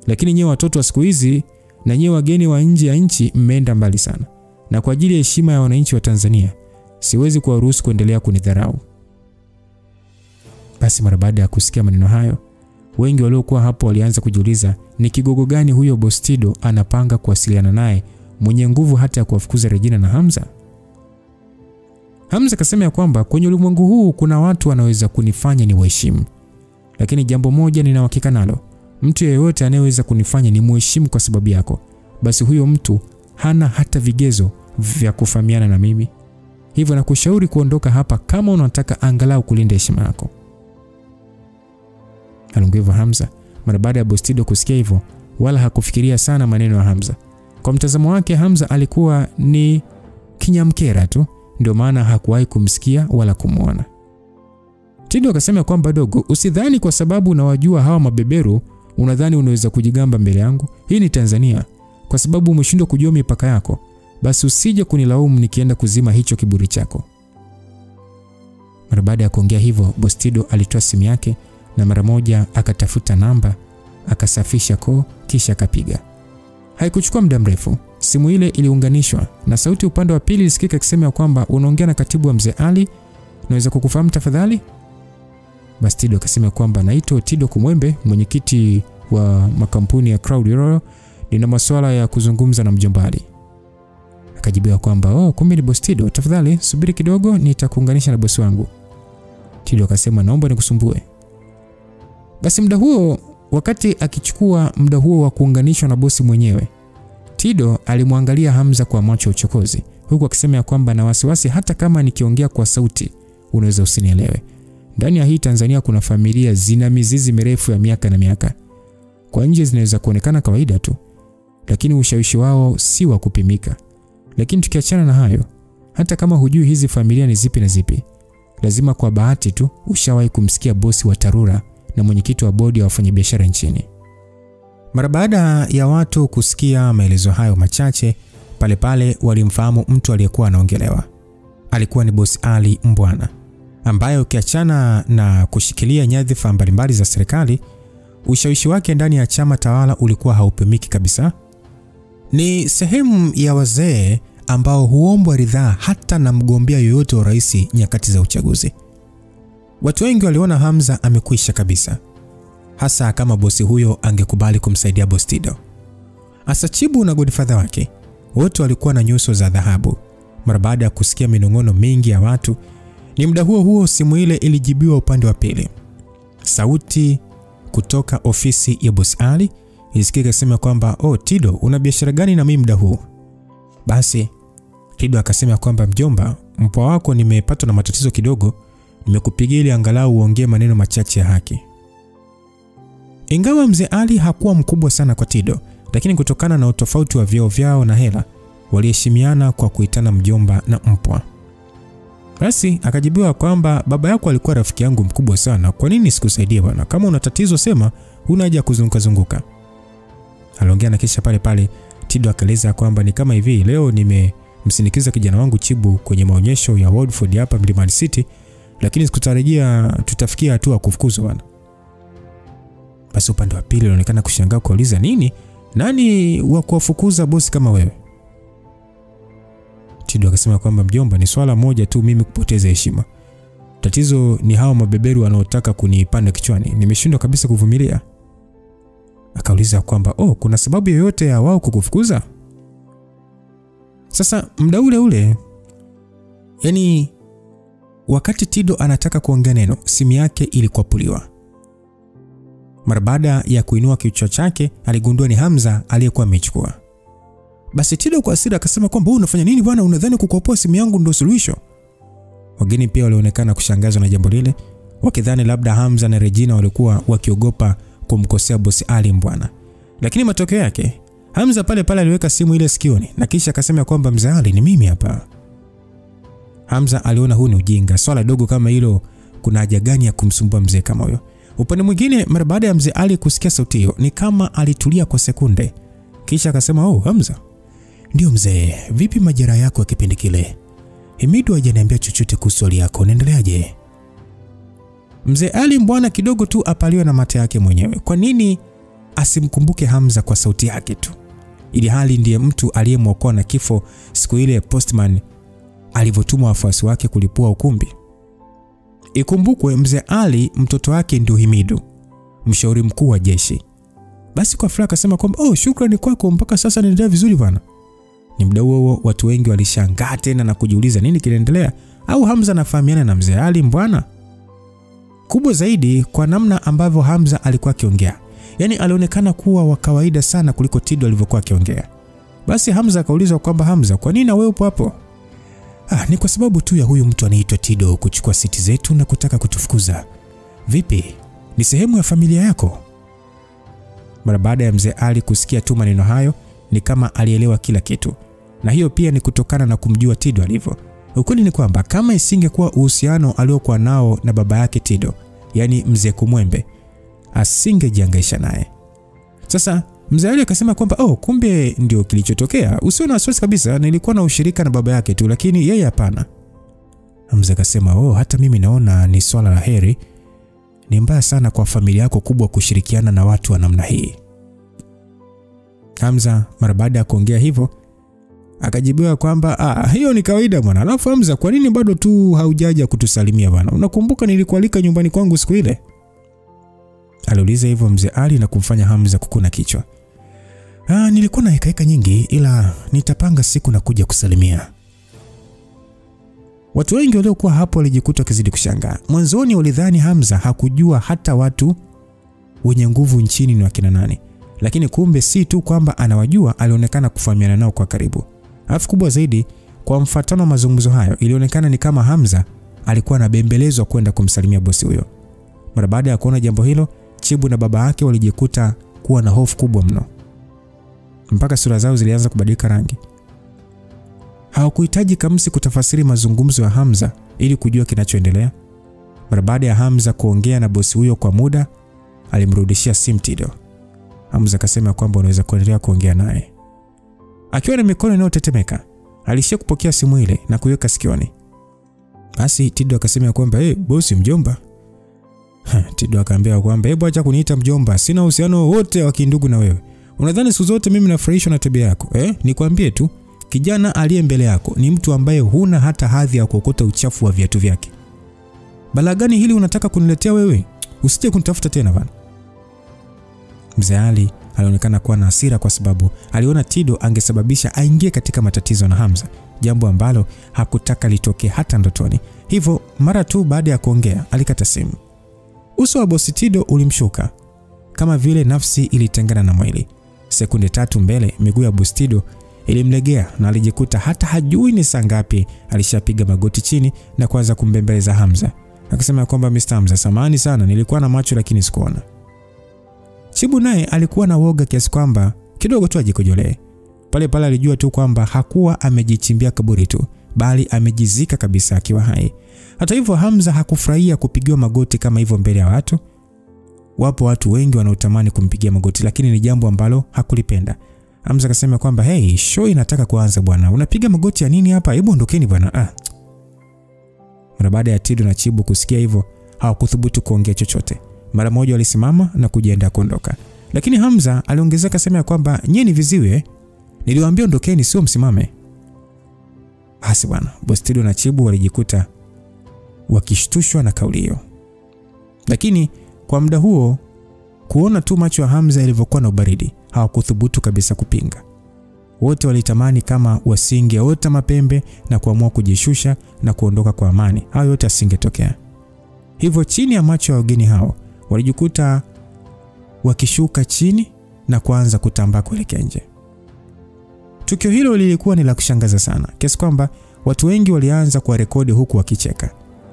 lakini nyewe watoto wa siku hizi na nyewe wageni wa nje ya nchi mmeenda mbali sana. Na kwa ajili ya heshima ya wananchi wa Tanzania, siwezi kuwaruhusu kuendelea kunidharau. Basi mara baada ya kusikia maneno hayo, wengi waliokuwa hapo walianza kujiuliza ni kigogo gani huyo Bustido anapanga kuwasiliana naye mwenye nguvu hata ya kuwafukuza Regina na Hamza. Hamza akasema kwamba kwenye ulimwengu huu kuna watu wanaweza kunifanya ni waheshimu, lakini jambo moja nina uhakika nalo, mtu yeyote anayeweza kunifanya ni muheshimu kwa sababu yako, basi huyo mtu hana hata vigezo vya kufahamiana na mimi. Hivyo nakushauri kuondoka hapa kama unataka angalau kulinda heshima yako. Aliongewa Hamza. Mara baada ya Bustido kusikia hivyo, wala hakufikiria sana maneno ya Hamza. Kwa mtazamo wake Hamza alikuwa ni kinyamkera tu, ndio maana hakuwahi kumsikia wala kumuona. Tido akasema kwamba dogo, usidhani kwa sababu unawajua hawa mabeberu unadhani unaweza kujigamba mbele yangu. Hii ni Tanzania. Kwa sababu umeshindwa kujua mipaka yako, basi usije kunilaumu nikienda kuzima hicho kiburi chako. Mara baada ya kuongea hivyo, Bustido alitoa simu yake na mara moja akatafuta namba, akasafisha koo kisha akapiga. Haikuchukua muda mrefu, simu ile iliunganishwa na sauti upande wa pili isikika ikisema kwamba unaongea na katibu wa Mzee Ali, naweza kukufahamu tafadhali? Bustido akasema kwamba naitwa Tido Kumwembe, mwenyekiti wa makampuni ya Crowd Royal, nina masuala ya kuzungumza na mjomba Ali. Akajibiwa kwamba kumbe ni Bustido, tafadhali subiri kidogo nitakuunganisha na bosi wangu. Tido akasema naomba nikusumbue. Basi muda huo, wakati akichukua muda huo wa kuunganishwa na bosi mwenyewe, Tido alimwangalia Hamza kwa macho ya uchokozi, huku akisema kwamba na wasiwasi hata kama nikiongea kwa sauti unaweza usinielewe. Ndani ya hii Tanzania kuna familia zina mizizi mirefu ya miaka na miaka. Kwa nje zinaweza kuonekana kawaida tu, lakini ushawishi wao si wa kupimika. Lakini tukiachana na hayo, hata kama hujui hizi familia ni zipi na zipi, lazima kwa bahati tu ushawahi kumsikia bosi wa Tarura na mwenyekiti wa bodi ya wafanyabiashara nchini. Mara baada ya watu kusikia maelezo hayo machache, pale pale walimfahamu mtu aliyekuwa anaongelewa. Alikuwa ni bosi Ali Mbwana, ambaye ukiachana na kushikilia nyadhifa mbalimbali za serikali, ushawishi wake ndani ya chama tawala ulikuwa haupimiki kabisa. Ni sehemu ya wazee ambao huombwa ridhaa hata na mgombea yoyote wa rais nyakati za uchaguzi. Watu wengi waliona Hamza amekwisha kabisa, hasa kama bosi huyo angekubali kumsaidia Boss Tido. Asa Chibu na godfather wake wote walikuwa na nyuso za dhahabu mara baada ya kusikia minong'ono mingi ya watu. Ni muda huo simu ile ilijibiwa upande wa pili. Sauti kutoka ofisi ya Boss Ali ilisikika kusema kwamba, "Oh Tido, una biashara gani na mimi muda huu?" Basi Tido akasema kwamba, "Mjomba, mpwa wako nimepatwa na matatizo kidogo, nimekupigia ili angalau uongee maneno machache ya haki." Ingawa mzee Ali hakuwa mkubwa sana kwa Tido, lakini kutokana na utofauti wa vyeo vyao na hela, waliheshimiana kwa kuitana mjomba na mpwa. Basi akajibiwa kwamba, "Baba yako alikuwa rafiki yangu mkubwa sana, kwa nini sikusaidie bwana? Kama una tatizo sema, huna haja kuzunguka." Aliongea na kisha pale Tido akaeleza kwamba, "Ni kama hivi, leo nimemsindikiza kijana wangu Chibu kwenye maonyesho ya Woodford hapa Mlimani City, lakini sikutarajia tutafikia hatua kufukuzwa bwana." Basi upande wa pili unaonekana kushangaa kuuliza, "Nini? Nani wa kuwafukuza bosi kama wewe?" Tido akasema kwamba, "Mjomba, ni swala moja tu mimi kupoteza heshima. Tatizo ni hao mabeberu wanaotaka kunipanda kichwani. Nimeshindwa kabisa kuvumilia." Akauliza kwamba, "Oh, kuna sababu yoyote ya wao kukufukuza?" Sasa muda ule yani wakati Tido anataka kuongea neno, simu yake ilikwapuliwa. Mara baada ya kuinua kichwa chake, aligundua ni Hamza aliyekuwa amechukua. Basi Tido kwa hasira akasema kwamba, "Unafanya nini bwana? Unadhani kukopoa simu yangu ndio suluhisho?" Wageni pia walionekana kushangazwa na jambo lile, wakidhani labda Hamza na Regina walikuwa wakiogopa kumkosea Boss Ali mbwana. Lakini matokeo yake, Hamza pale aliweka simu ile sikioni na kisha akasema kwamba, "Mzee Ali, ni mimi hapa." Hamza aliona huu ni ujinga, swala dogo kama hilo kuna haja gani ya kumsumbua mzee kama huyo? Upande mwingine, mara baada ya mzee Ali kusikia sauti hiyo, ni kama alitulia kwa sekunde. Kisha akasema, "Oh, Hamza." "Ndio mzee, vipi majeraha yako ya kipindi kile? Himidu hajaniambia chochote kuhusu hali yako, unaendeleaje?" Mzee Ali mbwana kidogo tu apaliwa na mate yake mwenyewe. Kwa nini asimkumbuke Hamza kwa sauti yake tu? Ili hali ndiye mtu aliyemwokoa na kifo siku ile postman alivyotuma wafuasi wake kulipua ukumbi. Ikumbukwe mzee Ali mtoto wake ndio Himidu, mshauri mkuu wa jeshi. Basi kwa furaha akasema kwamba, "Oh, shukrani kwako, mpaka sasa naendelea vizuri bwana." Ni muda huo watu wengi walishangaa tena na kujiuliza nini kinaendelea, au Hamza anafahamiana na mzee Ali mbwana? Kubwa zaidi kwa namna ambavyo Hamza alikuwa akiongea. Yaani alionekana kuwa wa kawaida sana kuliko Tido alivyokuwa akiongea. Basi Hamza akaulizwa kwamba, "Hamza, kwa nini wewe upo hapo?" Ni kwa sababu tu ya huyu mtu anaitwa Tido kuchukua siti zetu na kutaka kutufukuza." "Vipi? Ni sehemu ya familia yako?" Mara baada ya mzee Ali kusikia tu maneno hayo, ni kama alielewa kila kitu. Na hiyo pia ni kutokana na kumjua Tido alivyo. Ukweli ni kwamba kama isingekuwa uhusiano aliokuwa nao na baba yake Tido, yani mzee Kumwembe, asingejiangaisha naye. Sasa mzee Ali akasema kwamba, "Oh, kumbe ndio kilichotokea. Usiwe na wasiwasi kabisa, nilikuwa na ushirika na baba yake tu, lakini yeye hapana." Hamza akasema, "Oh, hata mimi naona ni swala la heri. Ni mbaya sana kwa familia yako kubwa kushirikiana na watu wa namna hii." Hamza mara baada ya kuongea hivyo akajibiwa kwamba, "Hiyo ni kawaida bwana. Alafu Hamza, kwa nini bado tu haujaja kutusalimia bwana? Unakumbuka nilikualika nyumbani kwangu siku ile?" Aliuliza hivyo mzee Ali na kumfanya Hamza kukuna kichwa. Nilikuwa na hekaheka nyingi, ila nitapanga siku na kuja kusalimia." Watu wengi waliokuwa hapo walijikuta kizidi kushangaa. Mwanzoni walidhani Hamza hakujua hata watu wenye nguvu nchini ni wakina nani. Lakini kumbe si tu kwamba anawajua, alionekana kufahamiana nao kwa karibu. Alafu kubwa zaidi, kwa mfatano wa mazungumzo hayo, ilionekana ni kama Hamza alikuwa anabembelezwa kwenda kumsalimia bosi huyo. Mara baada ya kuona jambo hilo, Chibu na baba yake walijikuta kuwa na hofu kubwa mno. Mpaka sura zao zilianza kubadilika rangi. Hawakuhitaji kamsi kutafasiri mazungumzo ya Hamza ili kujua kinachoendelea. Mara baada ya Hamza kuongea na bosi huyo kwa muda, alimrudishia simu Tido. Hamza akasema kwamba unaweza kuendelea kuongea naye. Akiwa na mikono inayotetemeka, alishia kupokea simu ile na kuiweka sikioni. Basi Tido akasema kwamba, "Bosi mjomba." Tido akaambia kwamba hebu acha kuniita mjomba, sina uhusiano wote wa kindugu na wewe. Unadhani siku zote mimi nafurahishwa na tabia yako? Nikwambie tu, kijana aliye mbele yako ni mtu ambaye huna hata hadhi ya kuokota uchafu wa viatu vyake. Balaa gani hili unataka kuniletea wewe? Usije kunitafuta tena bana. Mzee Ali alionekana kuwa na hasira kwa sababu aliona Tido angesababisha aingie katika matatizo na Hamza, jambo ambalo hakutaka litokee hata ndotoni. Hivyo mara tu baada ya kuongea alikata simu. Uso wa bosi Tido ulimshuka kama vile nafsi ilitengana na mwili. Sekunde 3 mbele miguu ya bosi Tido ilimlegea na alijikuta hata hajui ni saa ngapi alishapiga magoti chini na kuanza kumbembeleza Hamza. Akisema kwamba Mr. Hamza, samahani sana, nilikuwa na macho lakini sikuona. Chibu naye alikuwa na woga kiasi kwamba kidogo tu ajikojolee. Pale alijua tu kwamba hakuwa amejichimbia kaburi tu, bali amejizika kabisa akiwa hai. Hata hivyo Hamza hakufurahia kupigiwa magoti kama hivyo mbele ya watu. Wapo watu wengi wanaotamani kumpigia magoti, lakini ni jambo ambalo hakulipenda. Hamza akasema kwamba hey, show inataka kuanza bwana. Unapiga magoti ya nini hapa? Hebu ondokeni bwana. Mara baada ya Tido na Chibu kusikia hivyo, hawakuthubutu kuongea chochote. Mara moja walisimama na kujiandaa kuondoka. Lakini Hamza aliongezeka kusema kwamba nyie ni viziwi niliwaambia ondokeni sio msimame. Basi bwana, bosi Tido na Chibu walijikuta wakishtushwa na kauli hiyo. Lakini kwa muda huo kuona tu macho ya Hamza yalivyokuwa na ubaridi, hawakuthubutu kabisa kupinga. Wote walitamani kama wasingeota mapembe na kuamua kujishusha na kuondoka kwa amani, hayo yote asingetokea. Hivyo chini ya macho ya wageni hao walijikuta wakishuka chini na kuanza kutambaa kuelekea nje. Tukio hilo lilikuwa ni la kushangaza sana, kiasi kwamba watu wengi walianza kuwarekodi huku wakicheka.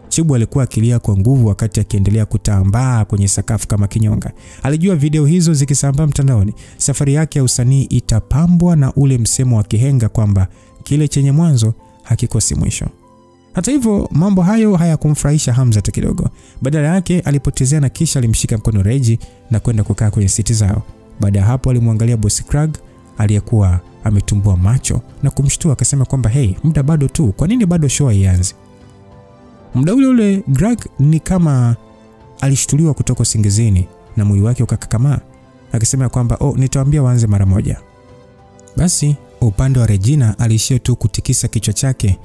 Chibu alikuwa akilia kwa nguvu wakati akiendelea kutambaa kwenye sakafu kama kinyonga. Alijua video hizo zikisambaa mtandaoni, safari yake ya usanii itapambwa na ule msemo wa kihenga kwamba kile chenye mwanzo hakikosi mwisho. Hata hivyo mambo hayo hayakumfurahisha Hamza hata kidogo. Badala yake alipotezea na kisha alimshika mkono Reji na kwenda kukaa kwenye siti zao. Baada ya hapo alimwangalia bosi Krag aliyekuwa ametumbua macho na kumshtua, akasema kwamba hey, muda bado tu, kwa nini bado show ianze? Muda ule Greg ni kama alishtuliwa kutoka usingizini na mwili wake ukakakamaa, akisema kwamba nitawaambia waanze mara moja. Basi upande wa Regina aliishia tu kutikisa kichwa chake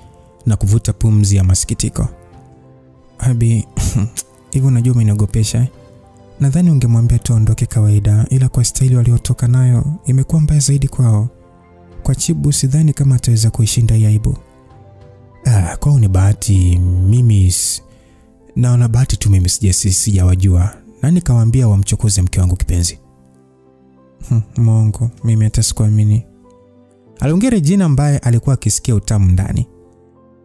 na kuvuta pumzi ya masikitiko. Abi, hivyo unajua umenogopesha. Nadhani ungemwambia tuondoke kawaida, ila kwa staili waliotoka nayo imekuwa mbaya zaidi kwao. Kwa Chibu sidhani kama ataweza kuishinda aibu. Kwao ni bahati, mimi naona bahati tu, mimi sijawajua. Nani kawaambia wamchokoze mke wangu kipenzi? Mungu, mimi hata sikuamini. Aliongea Regina ambaye alikuwa akisikia utamu ndani,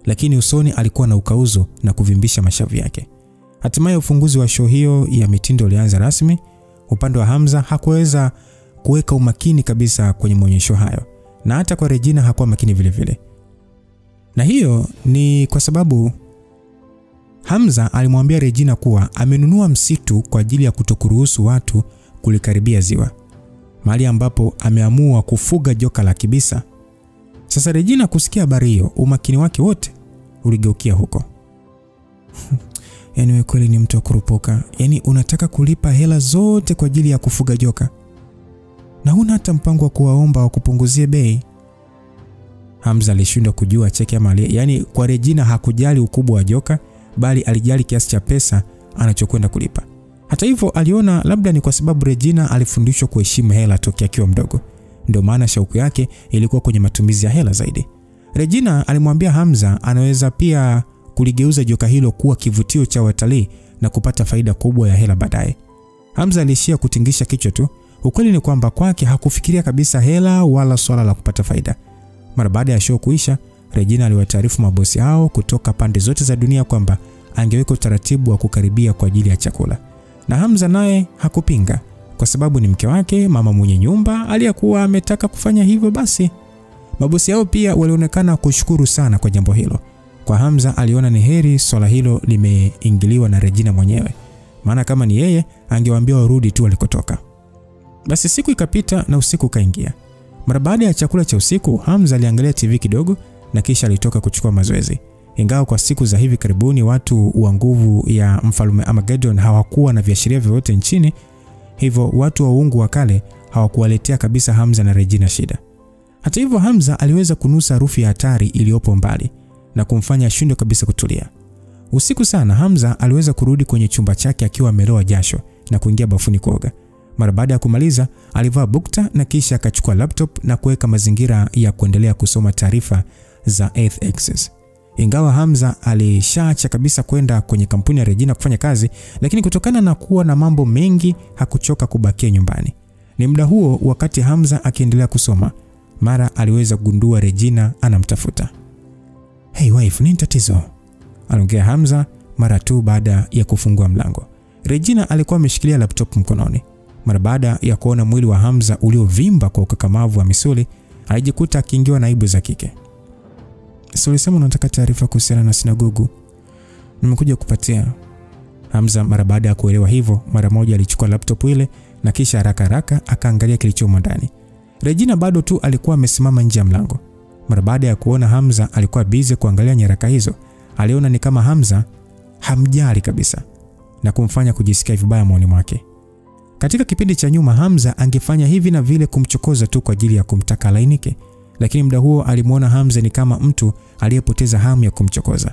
lakini usoni alikuwa na ukauzo na kuvimbisha mashavu yake. Hatimaye ufunguzi wa show hiyo ya mitindo ulianza rasmi. Upande wa Hamza hakuweza kuweka umakini kabisa kwenye maonyesho hayo, na hata kwa Regina hakuwa makini vile vile. Na hiyo ni kwa sababu Hamza alimwambia Regina kuwa amenunua msitu kwa ajili ya kutokuruhusu watu kulikaribia ziwa, mahali ambapo ameamua kufuga joka la kibisa. Sasa Regina kusikia habari hiyo, umakini wake wote uligeukia huko. Yaani wewe kweli ni mtu kurupuka. Yaani unataka kulipa hela zote kwa ajili ya kufuga joka, na huna hata mpango wa kuwaomba wa kupunguzie bei. Hamza alishindwa kujua cheki ama yaani kwa Regina hakujali ukubwa wa joka, bali alijali kiasi cha pesa anachokwenda kulipa. Hata hivyo aliona labda ni kwa sababu Regina alifundishwa kuheshimu hela tokea akiwa mdogo, ndio maana shauku yake ilikuwa kwenye matumizi ya hela zaidi. Regina alimwambia Hamza anaweza pia kuligeuza joka hilo kuwa kivutio cha watalii na kupata faida kubwa ya hela baadaye. Hamza alishia kutingisha kichwa tu. Ukweli ni kwamba kwake hakufikiria kabisa hela wala swala la kupata faida. Mara baada ya show kuisha, Regina aliwataarifu mabosi hao kutoka pande zote za dunia kwamba angeweka utaratibu wa kukaribia kwa ajili ya chakula. Na Hamza naye hakupinga kwa sababu ni mke wake, mama mwenye nyumba aliyekuwa ametaka kufanya hivyo. Basi mabosi hao pia walionekana kushukuru sana kwa jambo hilo. Kwa Hamza aliona ni heri swala hilo limeingiliwa na Regina mwenyewe, maana kama ni yeye angewaambia warudi tu walikotoka. Basi siku ikapita na usiku kaingia. Mara baada ya chakula cha usiku, Hamza aliangalia TV kidogo na kisha alitoka kuchukua mazoezi. Ingawa kwa siku za hivi karibuni watu wa nguvu ya mfalme Armageddon hawakuwa na viashiria vyovyote nchini, hivyo watu wa uungu wa kale hawakuwaletea kabisa Hamza na Regina shida. Hata hivyo Hamza aliweza kunusa harufu ya hatari iliyopo mbali na kumfanya ashindwe kabisa kutulia. Usiku sana Hamza aliweza kurudi kwenye chumba chake akiwa ameloa jasho na kuingia bafuni kuoga. Mara baada ya kumaliza, alivaa bukta na kisha akachukua laptop na kuweka mazingira ya kuendelea kusoma taarifa za Earth Access. Ingawa Hamza alishaacha kabisa kwenda kwenye kampuni ya Regina kufanya kazi, lakini kutokana na kuwa na mambo mengi hakuchoka kubakia nyumbani. Ni muda huo wakati Hamza akiendelea kusoma, mara aliweza kugundua Regina anamtafuta. "Hey wife, nini tatizo?" aliongea Hamza mara tu baada ya kufungua mlango. Regina alikuwa ameshikilia laptop mkononi. Mara baada ya kuona mwili wa Hamza uliovimba kwa ukakamavu wa misuli, alijikuta akiingiwa na aibu za kike. "Si ulisema unataka taarifa kuhusiana na sinagogu? Nimekuja kupatia." Hamza mara baada ya kuelewa hivyo, mara moja alichukua laptop ile na kisha haraka akaangalia kilichomo ndani. Regina bado tu alikuwa amesimama nje ya mlango. Mara baada ya kuona Hamza alikuwa busy kuangalia nyaraka hizo, aliona ni kama Hamza hamjali kabisa na kumfanya kujisikia vibaya moyoni mwake. Katika kipindi cha nyuma Hamza angefanya hivi na vile kumchokoza tu kwa ajili ya kumtaka lainike, lakini muda huo alimuona Hamza ni kama mtu aliyepoteza hamu ya kumchokoza.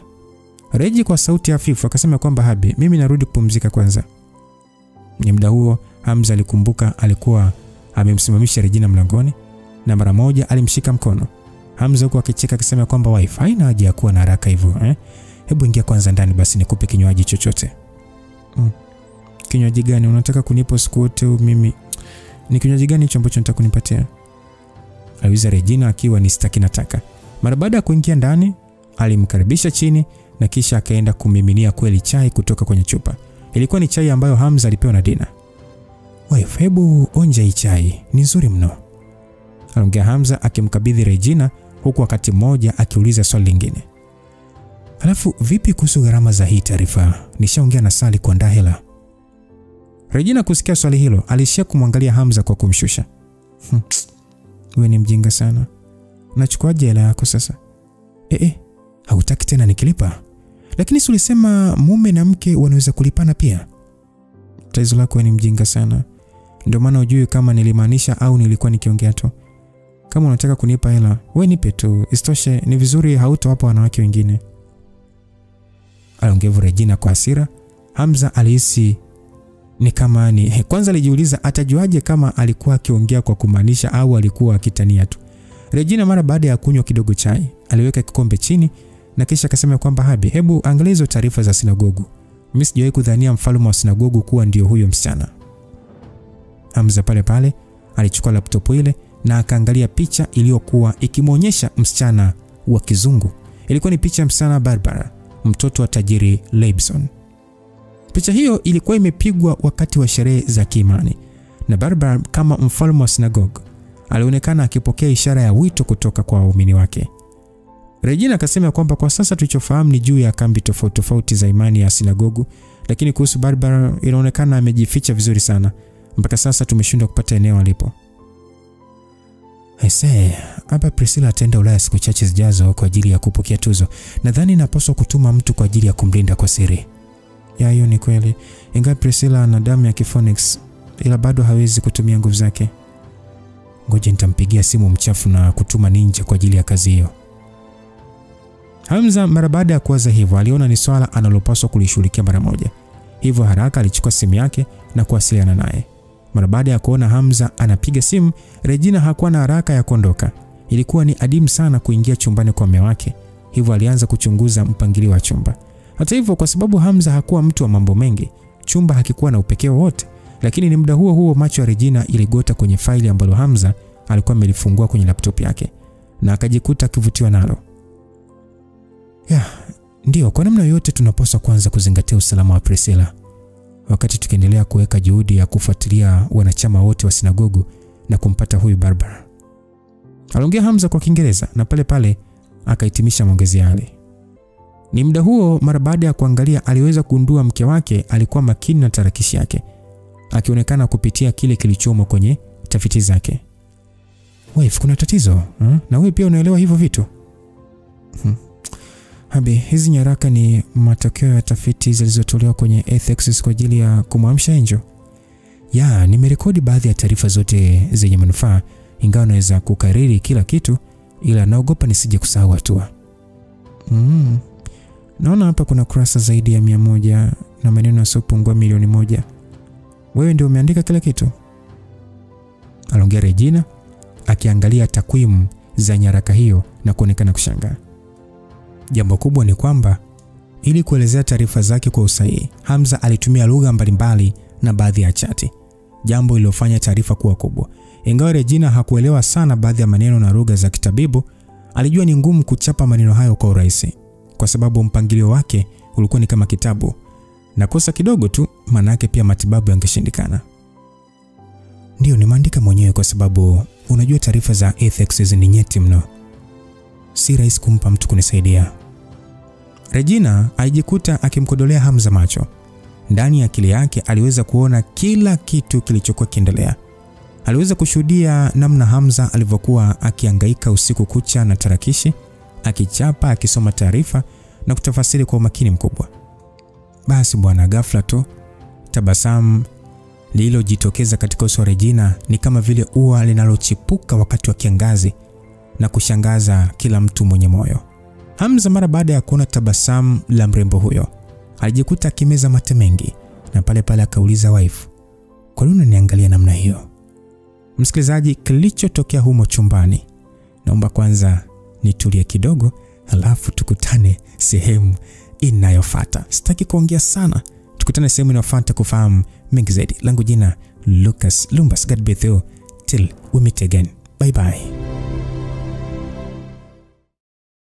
Reji kwa sauti hafifu akasema kwamba "Habi, mimi narudi kupumzika kwanza." Ni muda huo Hamza alikumbuka alikuwa amemsimamisha Regina mlangoni na mara moja alimshika mkono. Hamza huko akicheka akisema kwamba "Wife, haina haja ya kuwa na haraka hivyo, Hebu ingia kwanza ndani basi nikupe kinywaji chochote." "Kinywaji gani unataka kunipa siku wote mimi? Ni kinywaji gani hicho ambacho unataka kunipatia?" aliuliza Regina akiwa ni sitaki nataka. Mara baada ya kuingia ndani, alimkaribisha chini na kisha akaenda kumiminia kweli chai kutoka kwenye chupa. Ilikuwa ni chai ambayo Hamza alipewa na Dina. "Wife, hebu onja hii chai, ni nzuri mno," aliongea Hamza akimkabidhi Regina, huku wakati mmoja akiuliza swali lingine. "Alafu vipi kuhusu gharama za hii taarifa? Nishaongea na Sali kuandaa hela." Regina kusikia swali hilo, alishia kumwangalia Hamza kwa kumshusha. "Wewe ni mjinga sana. Unachukuaje hela yako sasa?" Hautaki tena nikilipa? Lakini si ulisema mume na mke wanaweza kulipana pia?" "Tatizo lako ni mjinga sana. Ndio maana hujui kama nilimaanisha au nilikuwa nikiongea tu. Kama unataka kunipa hela, wewe nipe tu. Isitoshe ni vizuri hautowapa wanawake wengine." Aliongea Regina kwa hasira. Hamza alihisi ni kama ni kwanza alijiuliza atajuaje kama alikuwa akiongea kwa kumaanisha au alikuwa akitania tu. Regina mara baada ya kunywa kidogo chai, aliweka kikombe chini na kisha akasema kwamba "Habi, hebu angalia hizo taarifa za sinagogu. Mimi sijawahi kudhania mfalme wa sinagogu kuwa ndio huyo msichana." Hamza pale alichukua laptop ile na akaangalia picha iliyokuwa ikimuonyesha msichana wa kizungu. Ilikuwa ni picha ya msichana Barbara, mtoto wa tajiri Leibson. Picha hiyo ilikuwa imepigwa wakati wa sherehe za kiimani, na Barbara kama mfalme wa sinagogu alionekana akipokea ishara ya wito kutoka kwa waumini wake. Regina akasema kwamba kwa sasa tulichofahamu ni juu ya kambi tofauti za imani ya sinagogu, lakini kuhusu Barbara inaonekana amejificha vizuri sana. Mpaka sasa tumeshindwa kupata eneo alipo. Hapa Priscilla ataenda Ulaya siku chache zijazo kwa ajili ya kupokea tuzo. Nadhani napaswa kutuma mtu kwa ajili ya kumlinda kwa siri." Hiyo ni kweli. Ingawa Priscilla ana damu ya Kifonix, ila bado hawezi kutumia nguvu zake. Ngoja nitampigia simu mchafu na kutuma ninja kwa ajili ya kazi hiyo. Hamza mara baada ya kuwaza hivyo aliona ni swala analopaswa kulishughulikia mara moja. Hivyo haraka alichukua simu yake na kuwasiliana naye. Mara baada ya kuona Hamza anapiga simu, Regina hakuwa na haraka ya kuondoka. Ilikuwa ni adimu sana kuingia chumbani kwa mume wake. Hivyo alianza kuchunguza mpangilio wa chumba. Hata hivyo, kwa sababu Hamza hakuwa mtu wa mambo mengi, chumba hakikuwa na upekee wote. Lakini ni muda huo macho ya Regina iligota kwenye faili ambalo Hamza alikuwa amelifungua kwenye laptop yake na akajikuta akivutiwa nalo. Ndio, kwa namna yote tunapaswa kwanza kuzingatia usalama wa Priscilla, wakati tukiendelea kuweka juhudi ya kufuatilia wanachama wote wa sinagogu na kumpata huyu Barbara. Aliongea Hamza kwa Kiingereza na pale akahitimisha maongezi yale. Ni muda huo, mara baada ya kuangalia, aliweza kugundua mke wake alikuwa makini na tarakishi yake, akionekana kupitia kile kilichomo kwenye tafiti zake. "Wife, kuna tatizo? Na wewe pia unaelewa hivyo vitu?" Habi, hizi nyaraka ni matokeo ya tafiti zilizotolewa kwenye ethics kwa ajili ya kumwamsha Angel. Ya, nimerekodi baadhi ya taarifa zote zenye manufaa, ingawa naweza kukariri kila kitu, ila naogopa nisije kusahau hatua. Naona hapa kuna kurasa zaidi ya 100 na maneno yasiyopungua milioni 1. Wewe ndio umeandika kila kitu? Aliongea Regina, akiangalia takwimu za nyaraka hiyo na kuonekana kushangaa. Jambo kubwa ni kwamba ili kuelezea taarifa zake kwa usahihi, Hamza alitumia lugha mbalimbali na baadhi ya chati, jambo lililofanya taarifa kuwa kubwa. Ingawa Regina hakuelewa sana baadhi ya maneno na lugha za kitabibu, alijua ni ngumu kuchapa maneno hayo kwa urahisi, kwa sababu mpangilio wake ulikuwa ni kama kitabu, na kosa kidogo tu maana yake pia matibabu yangeshindikana. Ndio nimeandika mwenyewe kwa sababu unajua taarifa za ethics ni nyeti mno. Si rahisi kumpa mtu kunisaidia. Regina alijikuta akimkodolea Hamza macho. Ndani ya akili yake aliweza kuona kila kitu kilichokuwa kiendelea. Aliweza kushuhudia namna Hamza alivyokuwa akihangaika usiku kucha na tarakishi, akichapa, akisoma taarifa na kutafasiri kwa umakini mkubwa. Basi bwana, ghafla tu tabasamu lililojitokeza katika uso wa Regina ni kama vile ua linalochipuka wakati wa kiangazi na kushangaza kila mtu mwenye moyo. Hamza mara baada ya kuona tabasamu la mrembo huyo, alijikuta akimeza mate mengi na pale pale akauliza wife, "Kwa nini unaniangalia namna hiyo?" Msikilizaji, kilichotokea humo chumbani, naomba kwanza nitulie kidogo, halafu tukutane sehemu inayofuata. Sitaki kuongea sana. Tukutane sehemu inayofuata kufahamu mengi zaidi. Langu jina Lucas Lumbas. God be with you till we meet again. Bye bye.